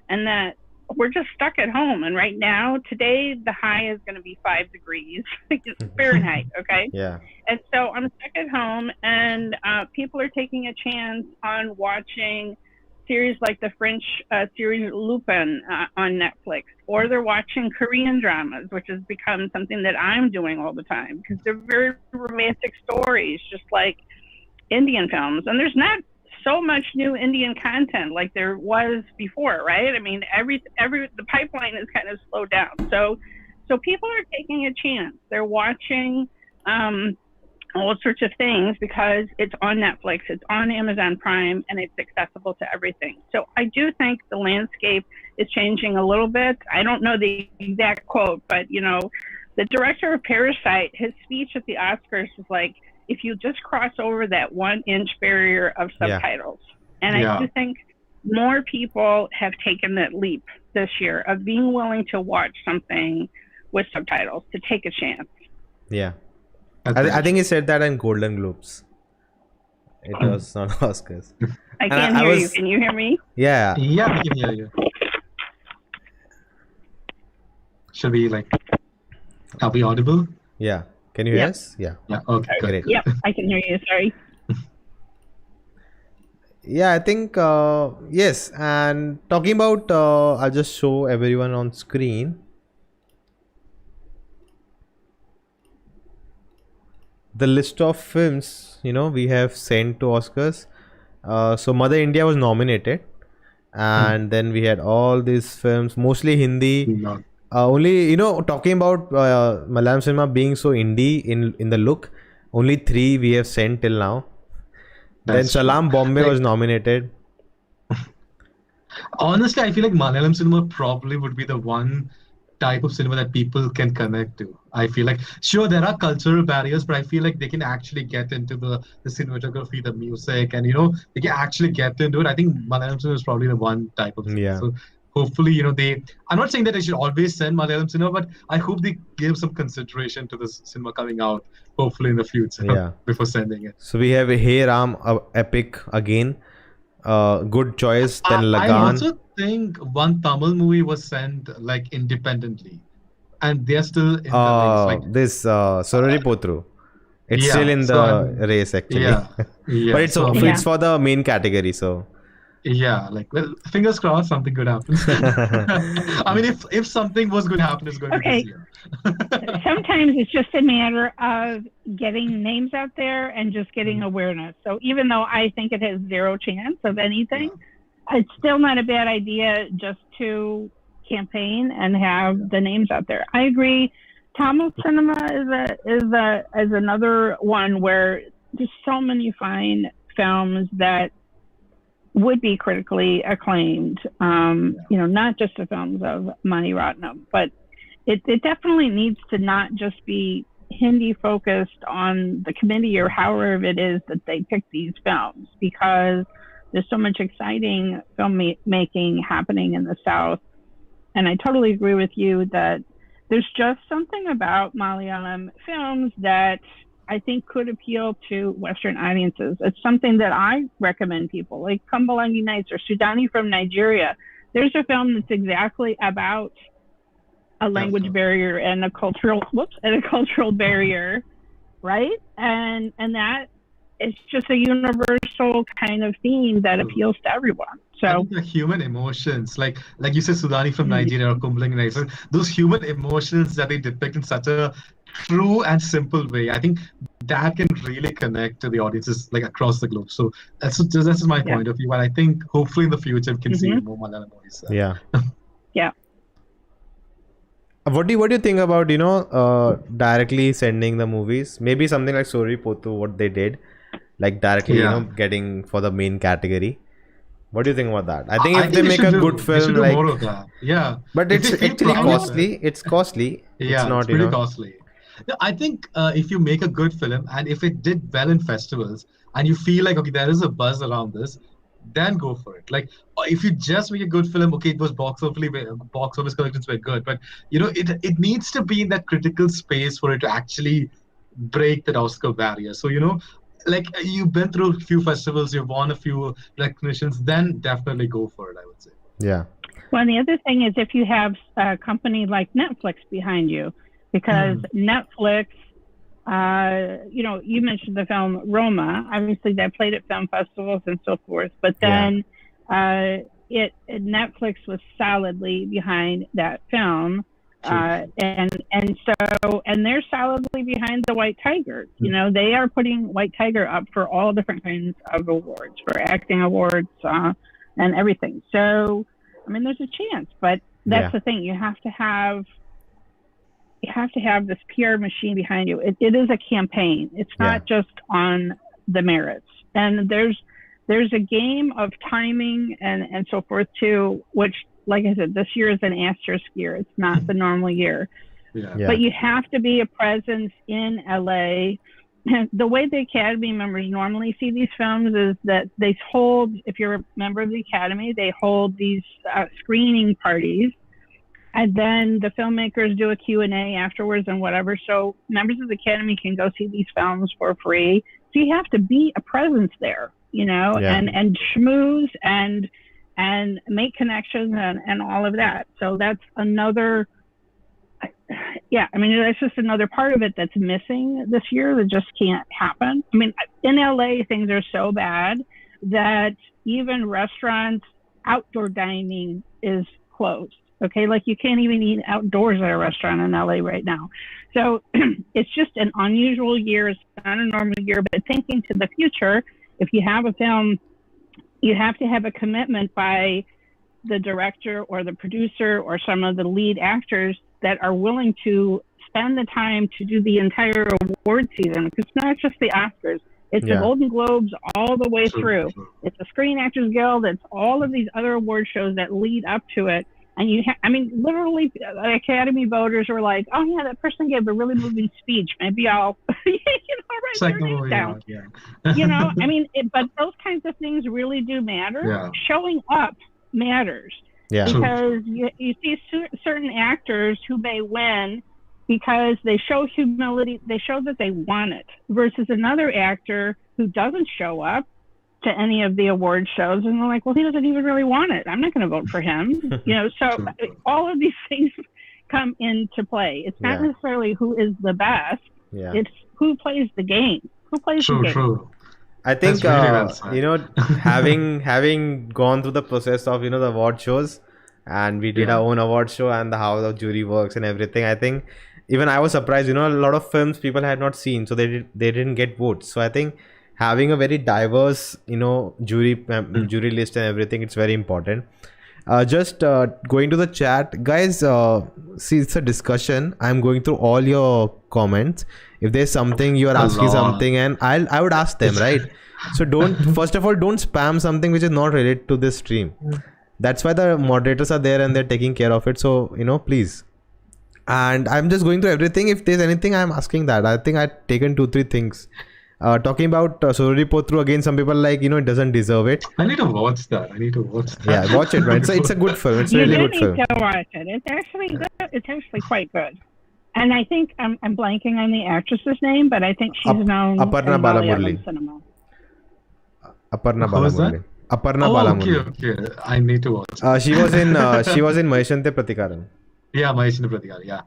and that we're just stuck at home. And right now, today, the high is going to be 5 degrees Fahrenheit, okay? Yeah. And so I'm stuck at home, and people are taking a chance on watching series like the French series Lupin on Netflix, or they're watching Korean dramas, which has become something that I'm doing all the time because they're very romantic stories, just like Indian films. And there's not so much new Indian content like there was before, right? I mean, the pipeline is kind of slowed down. So people are taking a chance. They're watching all sorts of things because it's on Netflix, it's on Amazon Prime, and it's accessible to everything. So I do think the landscape is changing a little bit. I don't know the exact quote, but the director of Parasite, his speech at the Oscars was like, if you just cross over that 1-inch barrier of subtitles. And I do think more people have taken that leap. this year of being willing to watch something with subtitles, to take a chance. Yeah. I think he said that in Golden Globes. It was not Oscars. I can't hear you. Can you hear me? Yeah. Yeah, we can hear you. Should we are we audible? Yeah. Can you hear us? Yeah. Yeah. Okay. Great. Yep, I can hear you. Sorry. Yeah, I think yes. And talking about, I'll just show everyone on screen. The list of films, we have sent to Oscars. So Mother India was nominated, and then we had all these films, mostly Hindi. Only talking about Malayalam cinema being so indie in the look, only 3 we have sent till now. Then Salam Bombay was nominated. Honestly, I feel like Malayalam cinema probably would be the one type of cinema that people can connect to. I feel like, sure, there are cultural barriers, but I feel like they can actually get into the cinematography, the music, and they can actually get into it. I think Malayalam cinema is probably the one type of cinema. Yeah. So hopefully, I'm not saying that they should always send Malayalam cinema, but I hope they give some consideration to this cinema coming out, hopefully in the future, before sending it. So we have a Hey Ram epic again. Good choice. Then Lagan. I also think one Tamil movie was sent independently, and they're still in the race. This Sorori Potru. It's still in the race actually. Yeah. But it's for the main category, so. Yeah, fingers crossed something good happens. I mean, if something was going to happen, it's going to be this year. Sometimes it's just a matter of getting names out there and just getting awareness. So even though I think it has zero chance of anything, it's still not a bad idea just to campaign and have the names out there. I agree. Tamil cinema is another one where there's so many fine films that would be critically acclaimed, not just the films of Mani Ratnam, but it definitely needs to not just be Hindi focused on the committee or however it is that they pick these films, because there's so much exciting filmmaking happening in the South. And I totally agree with you that there's just something about Malayalam films that I think could appeal to Western audiences. It's something that I recommend people, like Kumbalangi Nights or Sudani from Nigeria. There's a film that's exactly about a language barrier and a cultural barrier, right? And that is just a universal kind of theme that appeals to everyone. So the human emotions, like you said, Sudani from Nigeria or Kumbalangi Nights, those human emotions that they depict in such a true and simple way, I think that can really connect to the audiences across the globe. So that's my point of view, and I think hopefully in the future we can see more Malayalam movies. Yeah. Yeah. What do you think about directly sending the movies? Maybe something like Sorry Pothu, what they did, directly getting for the main category. What do you think about that? I think if they make a good film, more of that. Yeah, but it's actually costly. It's costly. Yeah, it's not, it's pretty costly. I think if you make a good film and if it did well in festivals and you feel like, okay, there is a buzz around this, then go for it. If you just make a good film, okay, it was box office collections were good, but it needs to be in that critical space for it to actually break that Oscar barrier. So you've been through a few festivals, you've won a few recognitions, then definitely go for it, I would say. Yeah. Well, the other thing is if you have a company like Netflix behind you, because Netflix, you mentioned the film Roma. Obviously, they played at film festivals and so forth. But then Netflix was solidly behind that film, and they're solidly behind the White Tiger. They are putting White Tiger up for all different kinds of awards, for acting awards and everything. So, I mean, there's a chance, but that's the thing. You have to have this PR machine behind you. It is a campaign. It's not just on the merits. And there's a game of timing and so forth too, which, like I said, this year is an asterisk year. It's not the normal year. Yeah. But you have to be a presence in LA the way the Academy members normally see these films is that they hold, if you're a member of the Academy, they hold these screening parties, and then the filmmakers do a Q&A afterwards and whatever. So members of the Academy can go see these films for free. So you have to be a presence there, and schmooze and make connections and all of that. So that's another. Yeah, I mean, that's just another part of it that's missing this year that just can't happen. I mean, in LA, things are so bad that even restaurants, outdoor dining is closed. Okay, like you can't even eat outdoors at a restaurant in LA right now. So it's just an unusual year. It's not a normal year, but thinking to the future, if you have a film, you have to have a commitment by the director or the producer or some of the lead actors that are willing to spend the time to do the entire award season. Because it's not just the Oscars. It's the Golden Globes all the way through. It's the Screen Actors Guild. It's all of these other award shows that lead up to it. And literally, the Academy voters were like, "Oh yeah, that person gave a really moving speech. Maybe I'll, write their name down." But those kinds of things really do matter. Yeah. Showing up matters. Yeah. Because you see certain actors who may win because they show humility, they show that they want it, versus another actor who doesn't show up to any of the award shows and they're like, well, he doesn't even really want it. I'm not going to vote for him. So all of these things come into play. It's not necessarily who is the best. Yeah. It's who plays the game. Who plays the game. True. I think having gone through the process of the award shows, and we did our own award show and how the jury works and everything. I think even I was surprised. A lot of films people had not seen, so they didn't get votes. So I think having a very diverse jury list and everything, it's very important. Just going to the chat, guys. See, it's a discussion. I'm going through all your comments. If there's something you are asking something, and I would ask them, right? So first of all, don't spam something which is not related to this stream. That's why the moderators are there and they're taking care of it. So please. And I'm just going through everything. If there's anything, I'm asking that. I think I've taken 2-3 things. Talking about Sorori Potru, again, some people like, it doesn't deserve it. I need to watch that. Yeah, watch it, right? It's a good film. It's a really good film. You need to watch it. It's actually good. It's actually quite good. And I think I'm blanking on the actress's name, but I think she's known Aparna in Balamurli. cinema. Aparna Balamurli. Aparna Balamurli. Okay. I need to watch. She was in Maheshante Pratikaran. Yeah, Maheshante Pratikaran. Yeah.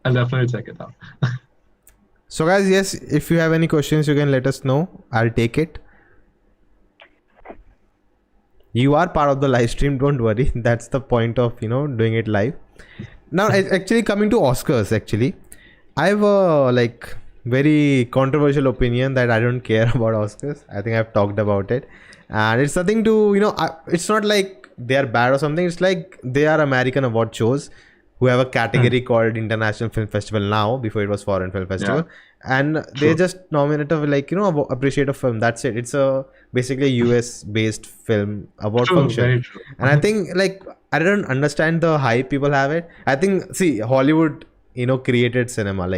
I'll definitely check it out. So guys, yes, if you have any questions, you can let us know. I'll take it. You are part of the live stream, don't worry. That's the point of, doing it live. Now, actually coming to Oscars, I have a very controversial opinion that I don't care about Oscars. I think I've talked about it. And it's nothing to, it's not like they are bad or something. It's like they are American award shows who have a category called International Film Festival now, before it was Foreign Film Festival. Yeah. And they just nominate appreciate a film. That's it. It's basically a US based film award function. Very true. And I think I don't understand the hype people have it. I think, see, Hollywood, created cinema.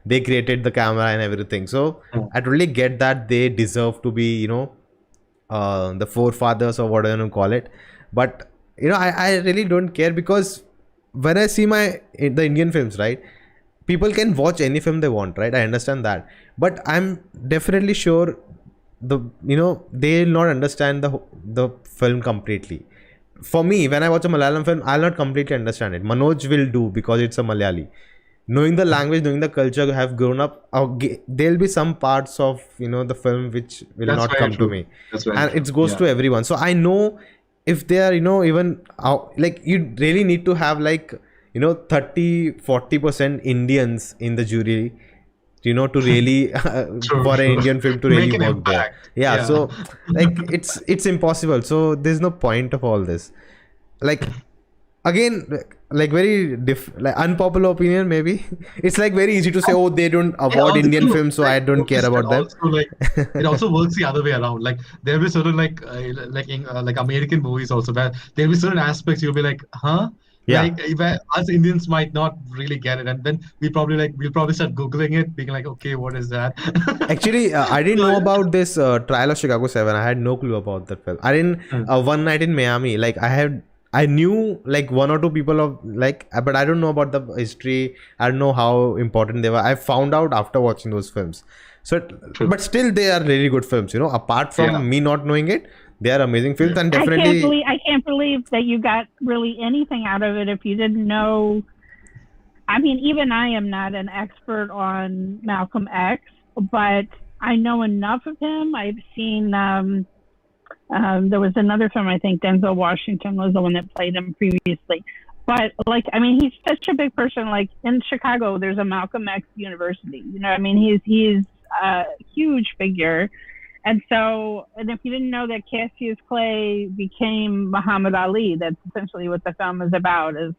They created the camera and everything. So I totally get that they deserve to be, the forefathers or whatever you call it. But, I really don't care, because when I see the Indian films, right, people can watch any film they want, right? I understand that, but I'm definitely sure they'll not understand the film completely. For me, when I watch a Malayalam film, I'll not completely understand it. Manoj will do, because it's a Malayali. Knowing the language, knowing the culture, have grown up, there'll be some parts of the film which will not come to me. And it goes to everyone. So I know if they are even you really need to have 30-40% Indians in the jury, to really for an Indian film to really work there. Yeah, so it's impossible. So there's no point of all this. Again, very unpopular opinion maybe. It's very easy to say, oh, they don't award Indian films, so I don't care about them. It also works the other way around. There'll be certain American movies also, where there'll be certain aspects you'll be like, huh? Yeah. Like us Indians might not really get it, and then we'll probably start Googling it, being like, okay, what is that? Actually, I didn't know about this Trial of Chicago 7. I had no clue about that film. I didn't. One Night in Miami. Like I knew like one or two people of like, but I don't know about the history. I don't know how important they were. I found out after watching those films. So, but still, they are really good films. You know, apart from me not knowing it, they are amazing films, and definitely. I can't believe that you got really anything out of it if you didn't know. I mean, even I am not an expert on Malcolm X, but I know enough of him. I've seen. There was another film, I think Denzel Washington was the one that played him previously. But like, I mean, he's such a big person. Like in Chicago, there's a Malcolm X University. You know, I mean, he's a huge figure. And so, and if you didn't know that Cassius Clay became Muhammad Ali, that's essentially what the film is about. Is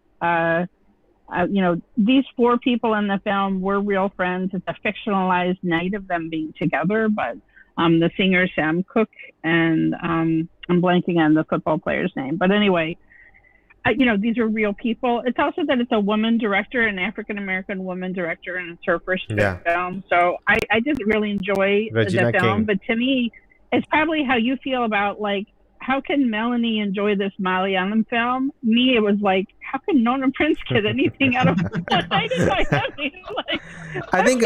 you know, these four people in the film were real friends. It's a fictionalized night of them being together, but. The singer Sam Cooke and I'm blanking on the football player's name. But anyway, you know, these are real people. It's also that it's a woman director, an African-American woman director, and it's her first film. So I just really enjoy Regina the film. King. But to me, it's probably how you feel about like, how can Melanie enjoy this Malayalam film? Me, it was like, how can Nona Prince get anything out of One Night in Miami? Like, I think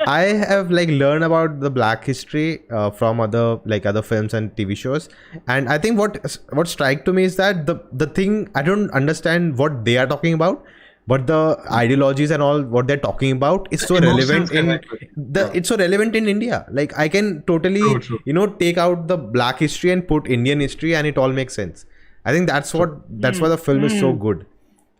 I have like learned about the Black history from other films and TV shows, and I think what struck to me is that the thing, I don't understand what they are talking about, but the ideologies and all what they're talking about is so relevant it's so relevant in India. Like I can totally you know, take out the Black history and put Indian history and it all makes sense. I think that's why the film is so good.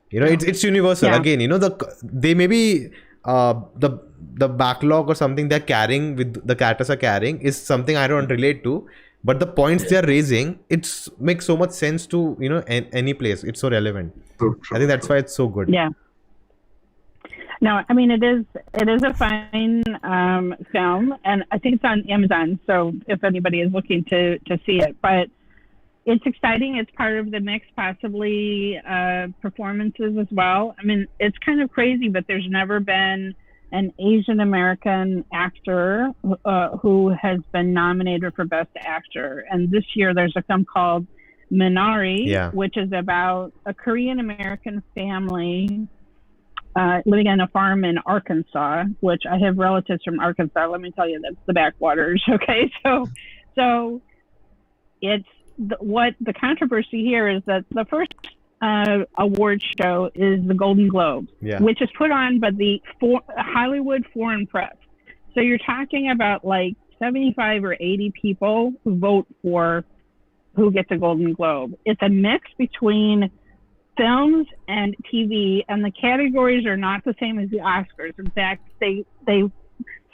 You know, it's universal. Again, you know, they may be the backlog or something they're carrying with the characters are carrying is something I don't relate to, but the points they're raising, it makes so much sense to, you know, any place. It's so relevant. I think that's why it's so good. Yeah. No, I mean, it is a fine film, and I think it's on Amazon. So if anybody is looking to see it, but it's exciting. It's part of the mix, possibly performances as well. I mean, it's kind of crazy, but there's never been an Asian American actor who has been nominated for Best Actor. And this year there's a film called Minari, which is about a Korean American family living on a farm in Arkansas, which I have relatives from Arkansas. Let me tell you, that's the backwaters. Okay, so it's what the controversy here is that the first award show is the Golden Globes, which is put on by the Hollywood Foreign Press. So you're talking about like 75 or 80 people who vote for who gets a Golden Globe. It's a mix between films and TV, and the categories are not the same as the Oscars. In fact, they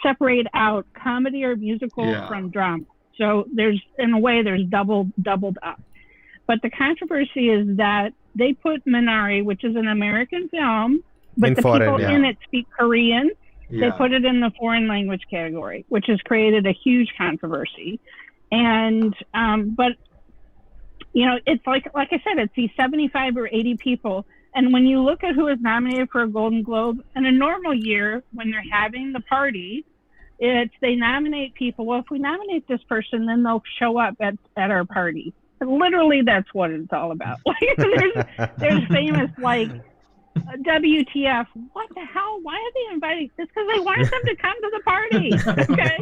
separate out comedy or musical from drama. So there's, in a way, there's doubled up. But the controversy is that they put Minari, which is an American film, but the people in it speak Korean. They put it in the foreign language category, which has created a huge controversy. And but you know, it's like I said, it's these 75 or 80 people. And when you look at who is nominated for a Golden Globe, in a normal year, when they're having the party, they nominate people. Well, if we nominate this person, then they'll show up at our party. Literally, that's what it's all about. Like, there's famous like WTF? What the hell? Why are they inviting? It's because they wanted them to come to the party. Okay,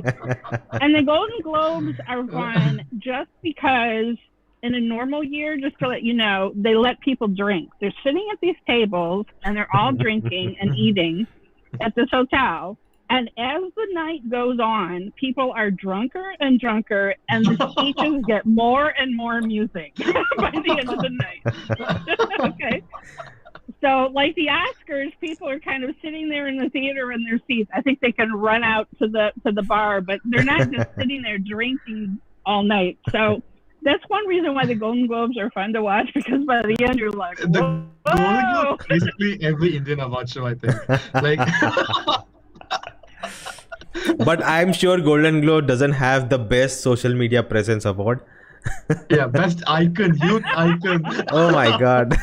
and the Golden Globes are won just because. In a normal year, just to let you know, they let people drink. They're sitting at these tables and they're all drinking and eating at this hotel. And as the night goes on, people are drunker and drunker, and the speeches get more and more amusing by the end of the night. Okay. So, like the Oscars, people are kind of sitting there in the theater in their seats. I think they can run out to the bar, but they're not just sitting there drinking all night. So that's one reason why the Golden Globes are fun to watch, because by the end you're like, whoa. The Golden Globes, basically every Indian award show, I think. Like, but I'm sure Golden Globe doesn't have the best social media presence award. Yeah, best icon, youth icon. Oh my god.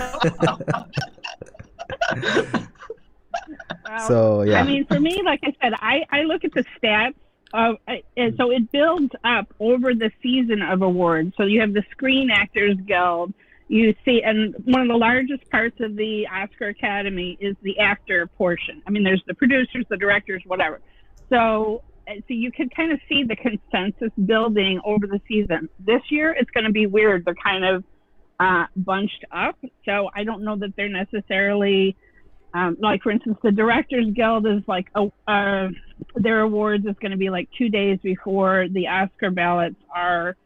Well, So yeah. I mean, for me, like I said, I look at the stats of, and so it builds up over the season of awards. So you have the Screen Actors Guild. You see, and one of the largest parts of the Oscar Academy is the actor portion. I mean, there's the producers, the directors, whatever. So you can kind of see the consensus building over the season. This year, it's going to be weird. They're kind of bunched up. So I don't know that they're necessarily, like, for instance, the Directors Guild is like, their awards is going to be like 2 days before the Oscar ballots are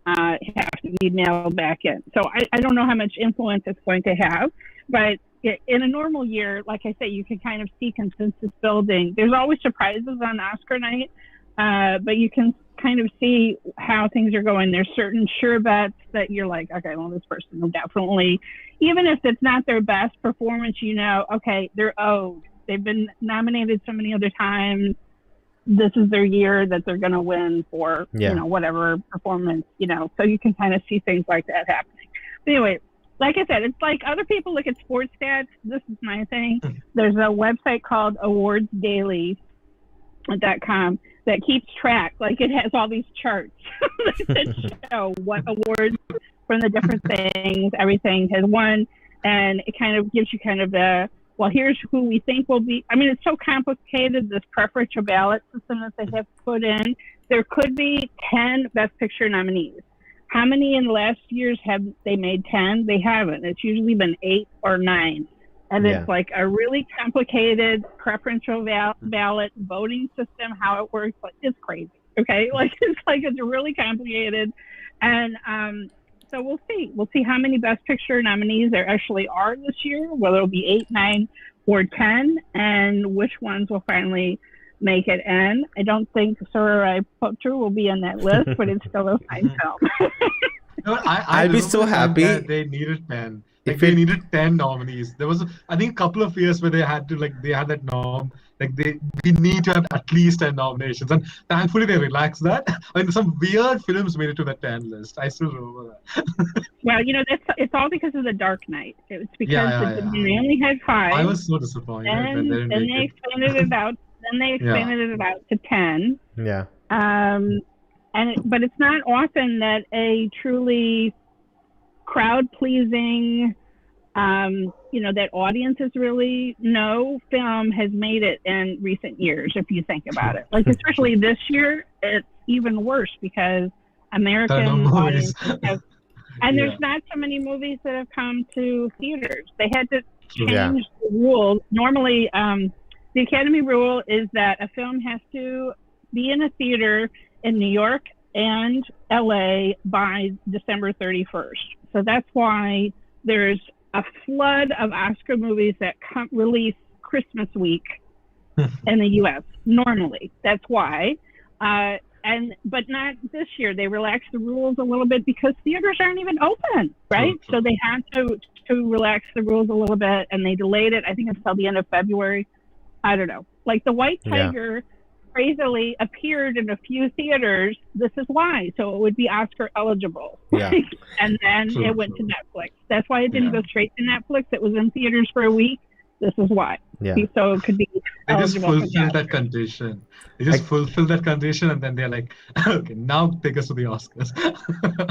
have to be mailed back in. So I don't know how much influence it's going to have, but in a normal year, like I say, you can kind of see consensus building. There's always surprises on Oscar night, but you can kind of see how things are going. There's certain sure bets that you're like, okay, well, this person will definitely, even if it's not their best performance, you know, okay, they're owed. They've been nominated so many other times. This is their year that they're going to win for, you know, whatever performance, you know, so you can kind of see things like that happening. But anyway, like I said, it's like other people look at sports stats. This is my thing. There's a website called awardsdaily.com that keeps track. Like, it has all these charts that show what awards from the different things, everything has won. And it kind of gives you kind of the, well, here's who we think will be. I mean, it's so complicated, this preferential ballot system that they have put in. There could be 10 Best Picture nominees. How many in the last years have they made 10? They haven't. It's usually been 8 or 9. And it's like a really complicated preferential ballot voting system, how it works. Like, it's crazy. Okay. It's really complicated. And, so we'll see. We'll see how many Best Picture nominees there actually are this year, whether it'll be 8, 9, or 10, and which ones will finally make it in. I don't think Sarai Potru will be on that list, but it's still a fine film. No, I'll be so happy. They needed 10. Like, they needed 10 nominees. There was, I think, a couple of years where they had that norm. Like, we need to have at least 10 nominations. And thankfully, they relaxed that. I mean, some weird films made it to the 10 list. I still remember that. Well, you know, it's all because of The Dark Knight. It's because they only had 5. I was so disappointed. Then they expanded it out. Then they expanded it out to 10. Yeah. But it's not often that a truly crowd-pleasing, you know, that audiences really know film has made it in recent years, if you think about it. Like, especially this year, it's even worse because American audiences have, and there's not so many movies that have come to theaters. They had to change the rules. Normally, the Academy rule is that a film has to be in a theater in New York and LA by December 31st. So that's why there's a flood of Oscar movies that release Christmas week in the U.S. normally. That's why. But not this year. They relaxed the rules a little bit because theaters aren't even open, right? So they had to relax the rules a little bit, and they delayed it, I think, until the end of February. I don't know. Like, The White Tiger crazily appeared in a few theaters. This is why. So it would be Oscar eligible. Yeah. And then it went to Netflix. That's why it didn't go straight to Netflix. It was in theaters for a week. This is why. Yeah. So it could be They just eligible fulfill that condition. They just fulfill that condition, and then they're like, okay, now take us to the Oscars.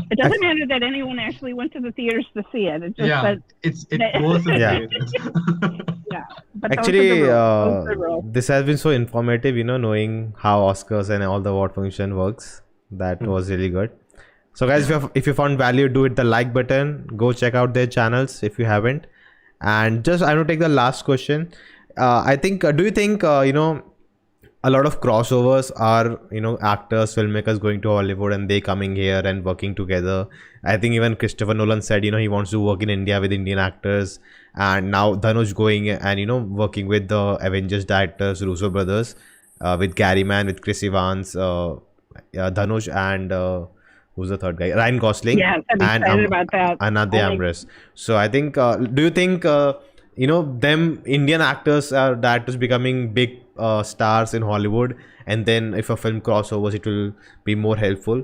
It doesn't matter that anyone actually went to the theaters to see it. It's just that it was in theaters. But actually, this has been so informative, you know, knowing how Oscars and all the award function works. That was really good. So guys, if you found value, do hit the like button. Go check out their channels if you haven't. And just, I want to take the last question. I think, do you think, you know, a lot of crossovers are, you know, actors, filmmakers going to Hollywood and they coming here and working together? I think even Christopher Nolan said, you know, he wants to work in India with Indian actors. And now Dhanush going and, you know, working with the Avengers directors, Russo brothers, with Gary Mann, with Chris Evans, Dhanush, and who's the third guy? Ryan Gosling. Yeah, I'm excited about that. Anade Ambrose. So I think, do you think, you know, them Indian actors or directors becoming big stars in Hollywood, and then if a film crossovers, it will be more helpful?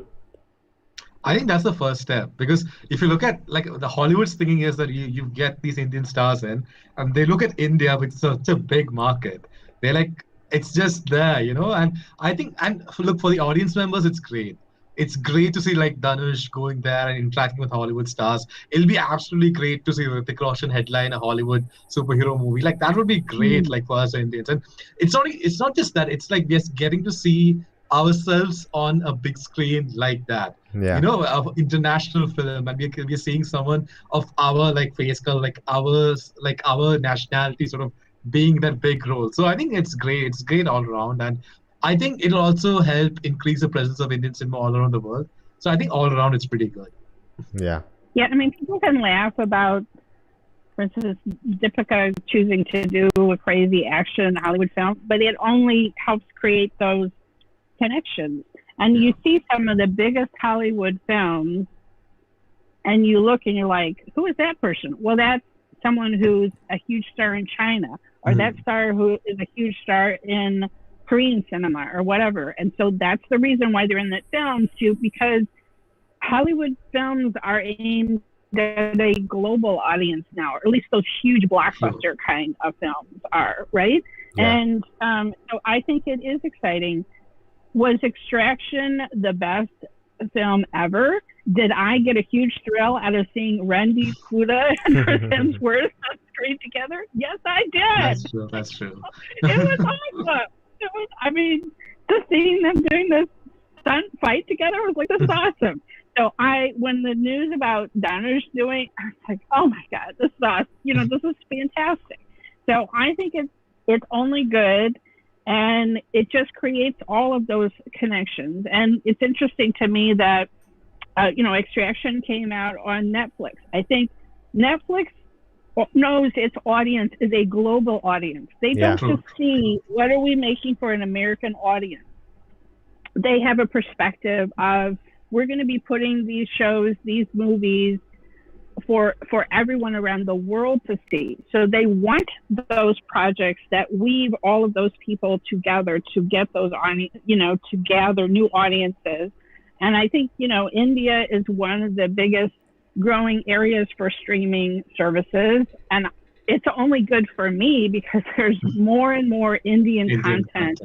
I think that's the first step, because if you look at like the Hollywood's thinking is that you get these Indian stars in, and they look at India with such a big market. They're like, it's just there, And I think, and look, for the audience members, it's great. It's great to see like Dhanush going there and interacting with Hollywood stars. It'll be absolutely great to see Hrithik Roshan headline a Hollywood superhero movie. Like that would be great, like for us Indians. And it's not just that. It's like we're getting to see ourselves on a big screen like that. Yeah. Of international film, and we're seeing someone of our like face color, like our nationality, sort of being that big role. So I think it's great. It's great all around, and I think it'll also help increase the presence of Indian cinema all around the world. So I think all around it's pretty good. Yeah. Yeah, I mean, people can laugh about, for instance, Deepika choosing to do a crazy action Hollywood film, but it only helps create those connections. And you see some of the biggest Hollywood films, and you look and you're like, who is that person? Well, that's someone who's a huge star in China, or that star who is a huge star in Korean cinema, or whatever. And so that's the reason why they're in that film too, because Hollywood films are aimed at a global audience now, or at least those huge blockbuster kind of films are, right? Yeah. And so I think it is exciting. Was Extraction the best film ever? Did I get a huge thrill out of seeing Randy Kuda and Chris Hemsworth on screen together? Yes, I did. That's true. It was awesome. I mean, just seeing them doing this stunt fight together was like, this is awesome. So when the news about Dhanush doing, I was like, oh my God, this is awesome. This is fantastic. So I think it's only good. And it just creates all of those connections. And it's interesting to me that, Extraction came out on Netflix. I think Netflix knows its audience is a global audience. They don't just see what are we making for an American audience. They have a perspective of, we're going to be putting these shows, these movies for everyone around the world to see. So they want those projects that weave all of those people together to get those on, to gather new audiences. And I think, India is one of the biggest growing areas for streaming services. And it's only good for me because there's more and more Indian content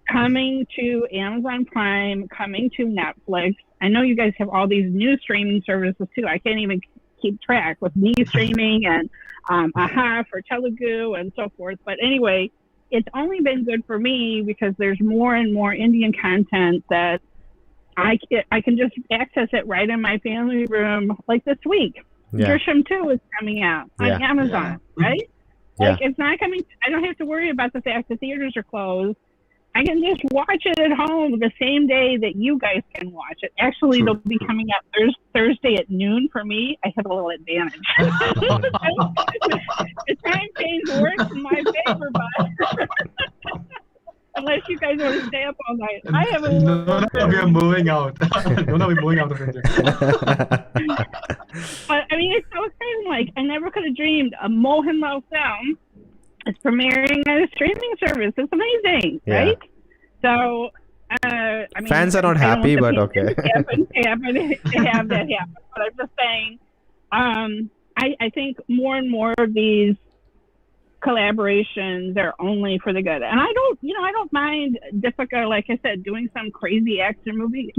coming to Amazon Prime, coming to Netflix. I know you guys have all these new streaming services too. I can't even keep track with me streaming and AHA for Telugu and so forth. But anyway, it's only been good for me because there's more and more Indian content that I can just access it right in my family room, like this week. Drishyam 2 is coming out on Amazon, right? Like it's not coming. I don't have to worry about the fact that theaters are closed. I can just watch it at home the same day that you guys can watch it. Actually, they'll be coming out Thursday at noon for me. I have a little advantage. The time change works in my favor, but unless you guys want to stay up all night. I have a little No, we are moving out. No, we're moving out of India. But I mean, it's so exciting. Like, I never could have dreamed a Mohanlal film is premiering on a streaming service. It's amazing, right? So, I mean, fans are not happy, but okay. They have that happen. But I'm just saying, I think more and more of these collaborations are only for the good. And I don't mind Deepika, like I said, doing some crazy action movie.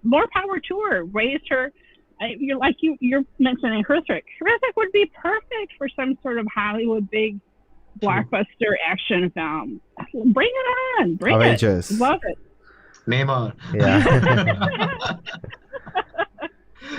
More power to her. Raised her. You're mentioning Hrithik. Hrithik would be perfect for some sort of Hollywood big blockbuster action film. Bring it on. Bring Avengers. it. Love it. Neymar. Yeah.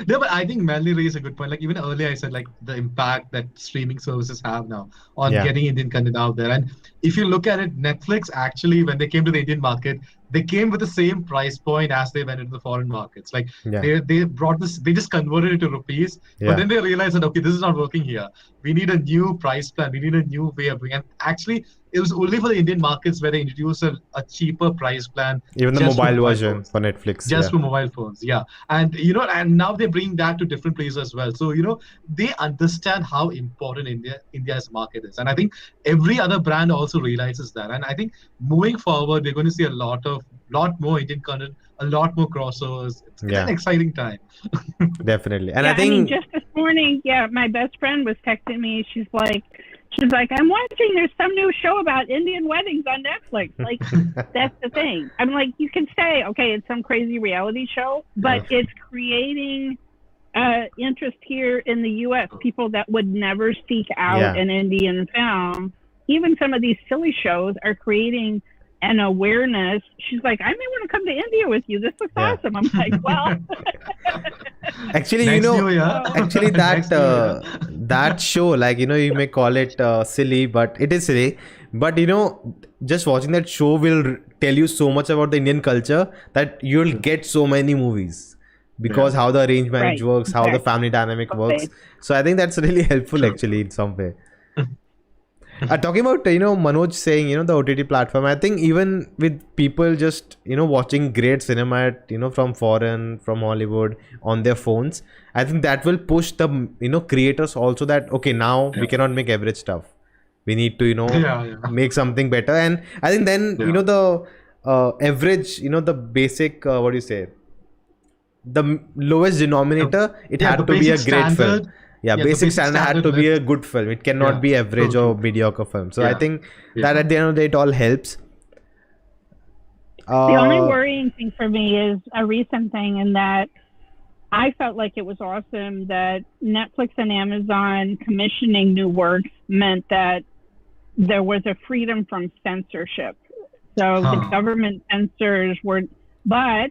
No, but I think Melanie raised a good point. Like even earlier, I said like the impact that streaming services have now on getting Indian content out there. And if you look at it, Netflix actually, when they came to the Indian market, they came with the same price point as they went into the foreign markets. Like they brought this, they just converted it to rupees, but then they realized that, okay, this is not working here. We need a new price plan. We need a new way of doing it. And actually, it was only for the Indian markets where they introduced a cheaper price plan. Even the mobile version for Netflix. Just for mobile phones, And, and now they bring that to different places as well. So, they understand how important India's market is. And I think every other brand also realizes that. And I think moving forward, we're going to see a lot of lot more Indian content, a lot more crossovers. It's an exciting time. Definitely. And I think just this morning, my best friend was texting me. She's like, I'm watching, there's some new show about Indian weddings on Netflix. Like, that's the thing. I'm like, you can say, okay, it's some crazy reality show, but it's creating interest here in the U.S. People that would never seek out an Indian film. Even some of these silly shows are creating an awareness. She's like, I may want to come to India with you. This looks awesome. I'm like, well. Actually, actually that show, like, you may call it silly, but it is silly. But, just watching that show will tell you so much about the Indian culture that you'll get so many movies. Because how the arranged marriage works, how the family dynamic works. So I think that's really helpful actually in some way. Talking about, Manoj saying, the OTT platform, I think even with people just, watching great cinema, from foreign, from Hollywood on their phones, I think that will push the, creators also that, okay, now we cannot make average stuff. We need to, make something better. And I think then, the average, the basic, what do you say? The lowest denominator, it had to be a great film. Basic standard had to be a good film. It cannot be average or mediocre film. So I think that at the end of the day, it all helps. The only worrying thing for me is a recent thing in that I felt like it was awesome that Netflix and Amazon commissioning new works meant that there was a freedom from censorship. So the government censors were, but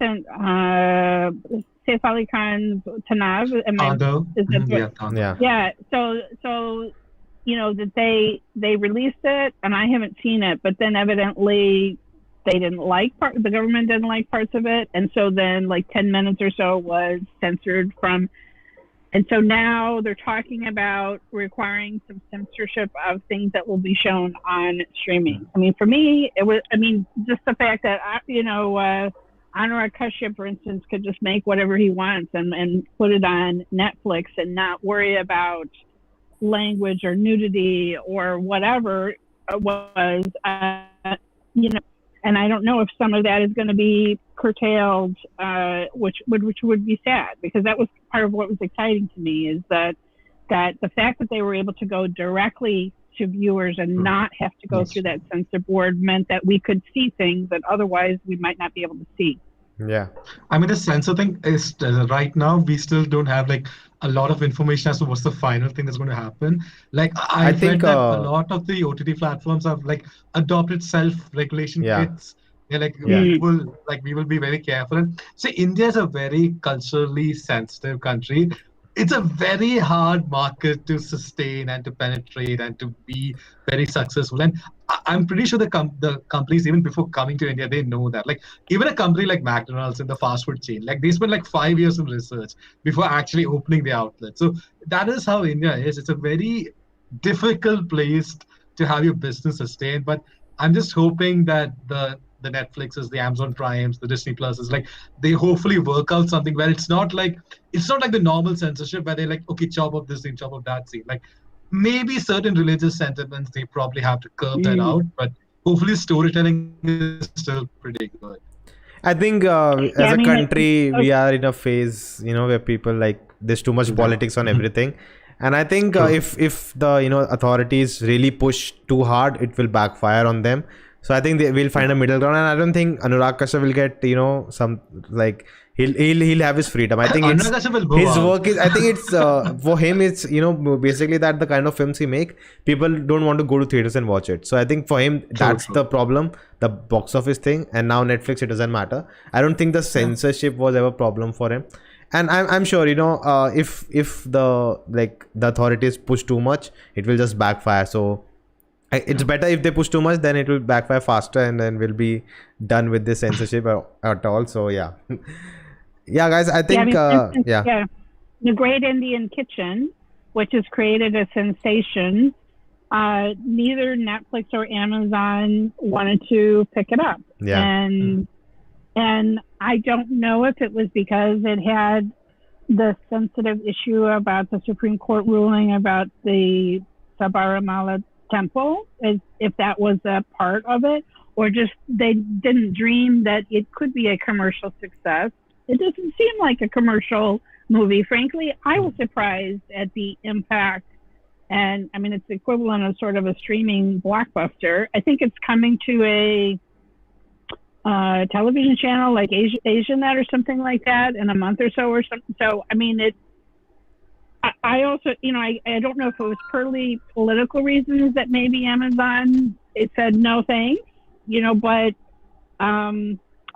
Saif Ali Khan's Tanav, so that they released it, and I haven't seen it, but then evidently they didn't like the government didn't like parts of it, and so then like 10 minutes or so was censored from, and so now they're talking about requiring some censorship of things that will be shown on streaming. I mean, for me, just the fact that Anurag Kashyap, for instance, could just make whatever he wants and put it on Netflix and not worry about language or nudity or whatever it was, and I don't know if some of that is going to be curtailed, which would be sad, because that was part of what was exciting to me, is that the fact that they were able to go directly to viewers and not have to go through that censor board meant that we could see things that otherwise we might not be able to see. I mean, the censor thing is right now we still don't have like a lot of information as to what's the final thing that's going to happen. Like I think that a lot of the OTT platforms have like adopted self-regulation kits. We will be very careful. And so India is a very culturally sensitive country. It's a very hard market to sustain and to penetrate and to be very successful. And I'm pretty sure the companies, even before coming to India, they know that. Like even a company like McDonald's in the fast food chain, like they spent like 5 years in research before actually opening the outlet. So that is how India is. It's a very difficult place to have your business sustained. But I'm just hoping that the Netflixes, the Amazon Primes, the Disney Pluses, like they hopefully work out something where it's not like the normal censorship where they like, okay, chop up this scene, chop up that scene. Like maybe certain religious sentiments, they probably have to curb that out, but hopefully storytelling is still pretty good. I think as a country, we are in a phase, where people like there's too much politics on everything. And I think if the authorities really push too hard, it will backfire on them. So I think they will find a middle ground, and I don't think Anurag Kashyap will get some like he'll have his freedom. I think it's his work is. I think it's for him. It's basically that the kind of films he make, people don't want to go to theaters and watch it. So I think for him that's the problem, the box office thing. And now Netflix, it doesn't matter. I don't think the censorship was ever a problem for him. And I'm sure if the authorities push too much, it will just backfire. So it's better if they push too much, then it will backfire faster, and then we'll be done with this censorship at all. So guys, I think The Great Indian Kitchen, which has created a sensation, neither Netflix or Amazon wanted to pick it up. And I don't know if it was because it had the sensitive issue about the Supreme Court ruling about the Sabarimala temple, if that was a part of it, or just they didn't dream that it could be a commercial success. It doesn't seem like a commercial movie. Frankly, I was surprised at the impact. And I mean, it's the equivalent of sort of a streaming blockbuster. I think it's coming to a television channel like Asianet or something like that in a month or so or something. So, I mean, I also, I don't know if it was purely political reasons that maybe Amazon, it said no thanks, but I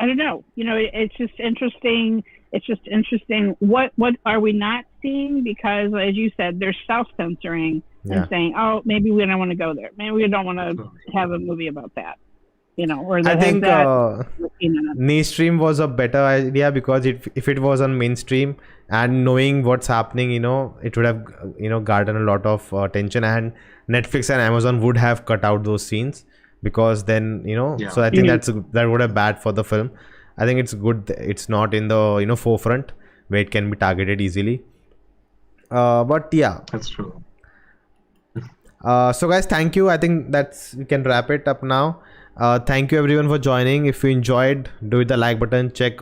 don't know. It's just interesting. It's just interesting. What are we not seeing? Because as you said, they're self-censoring and saying, oh, maybe we don't want to go there. Maybe we don't want to have a movie about that. Or that I think niche stream was a better idea, because if it was on mainstream and knowing what's happening, it would have garnered a lot of attention, and Netflix and Amazon would have cut out those scenes, because then so I think that would have bad for the film. I think it's good it's not in the forefront where it can be targeted easily. But yeah, that's true. So guys, thank you. I think we can wrap it up now. Thank you everyone for joining. If you enjoyed, do hit the like button, check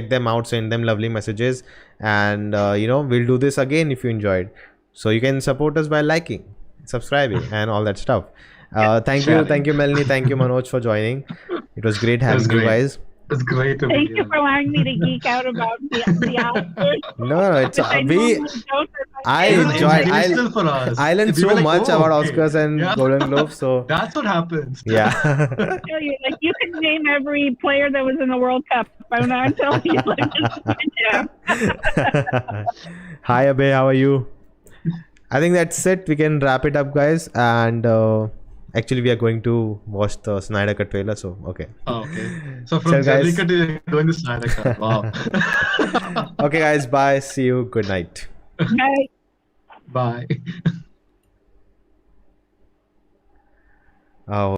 them out, send them lovely messages, and we'll do this again if you enjoyed. So you can support us by liking, subscribing, and all that stuff. Thank you Melanie, thank you Manoj for joining. It was great having you guys. It's great to Thank you for allowing me to geek out about the Oscars. No, it's I learned so much about Oscars and Golden Globes. So that's what happens. Yeah. I tell you, you can name every player that was in the World Cup. I'm telling you, Hi Abe, how are you? I think that's it. We can wrap it up, guys, and. Actually, we are going to watch the Snyder Cut trailer, so okay. Oh, okay. So from Jallikattu, you're doing the Snyder Cut. Wow. Okay, guys. Bye. See you. Good night. Bye. Bye. Oh.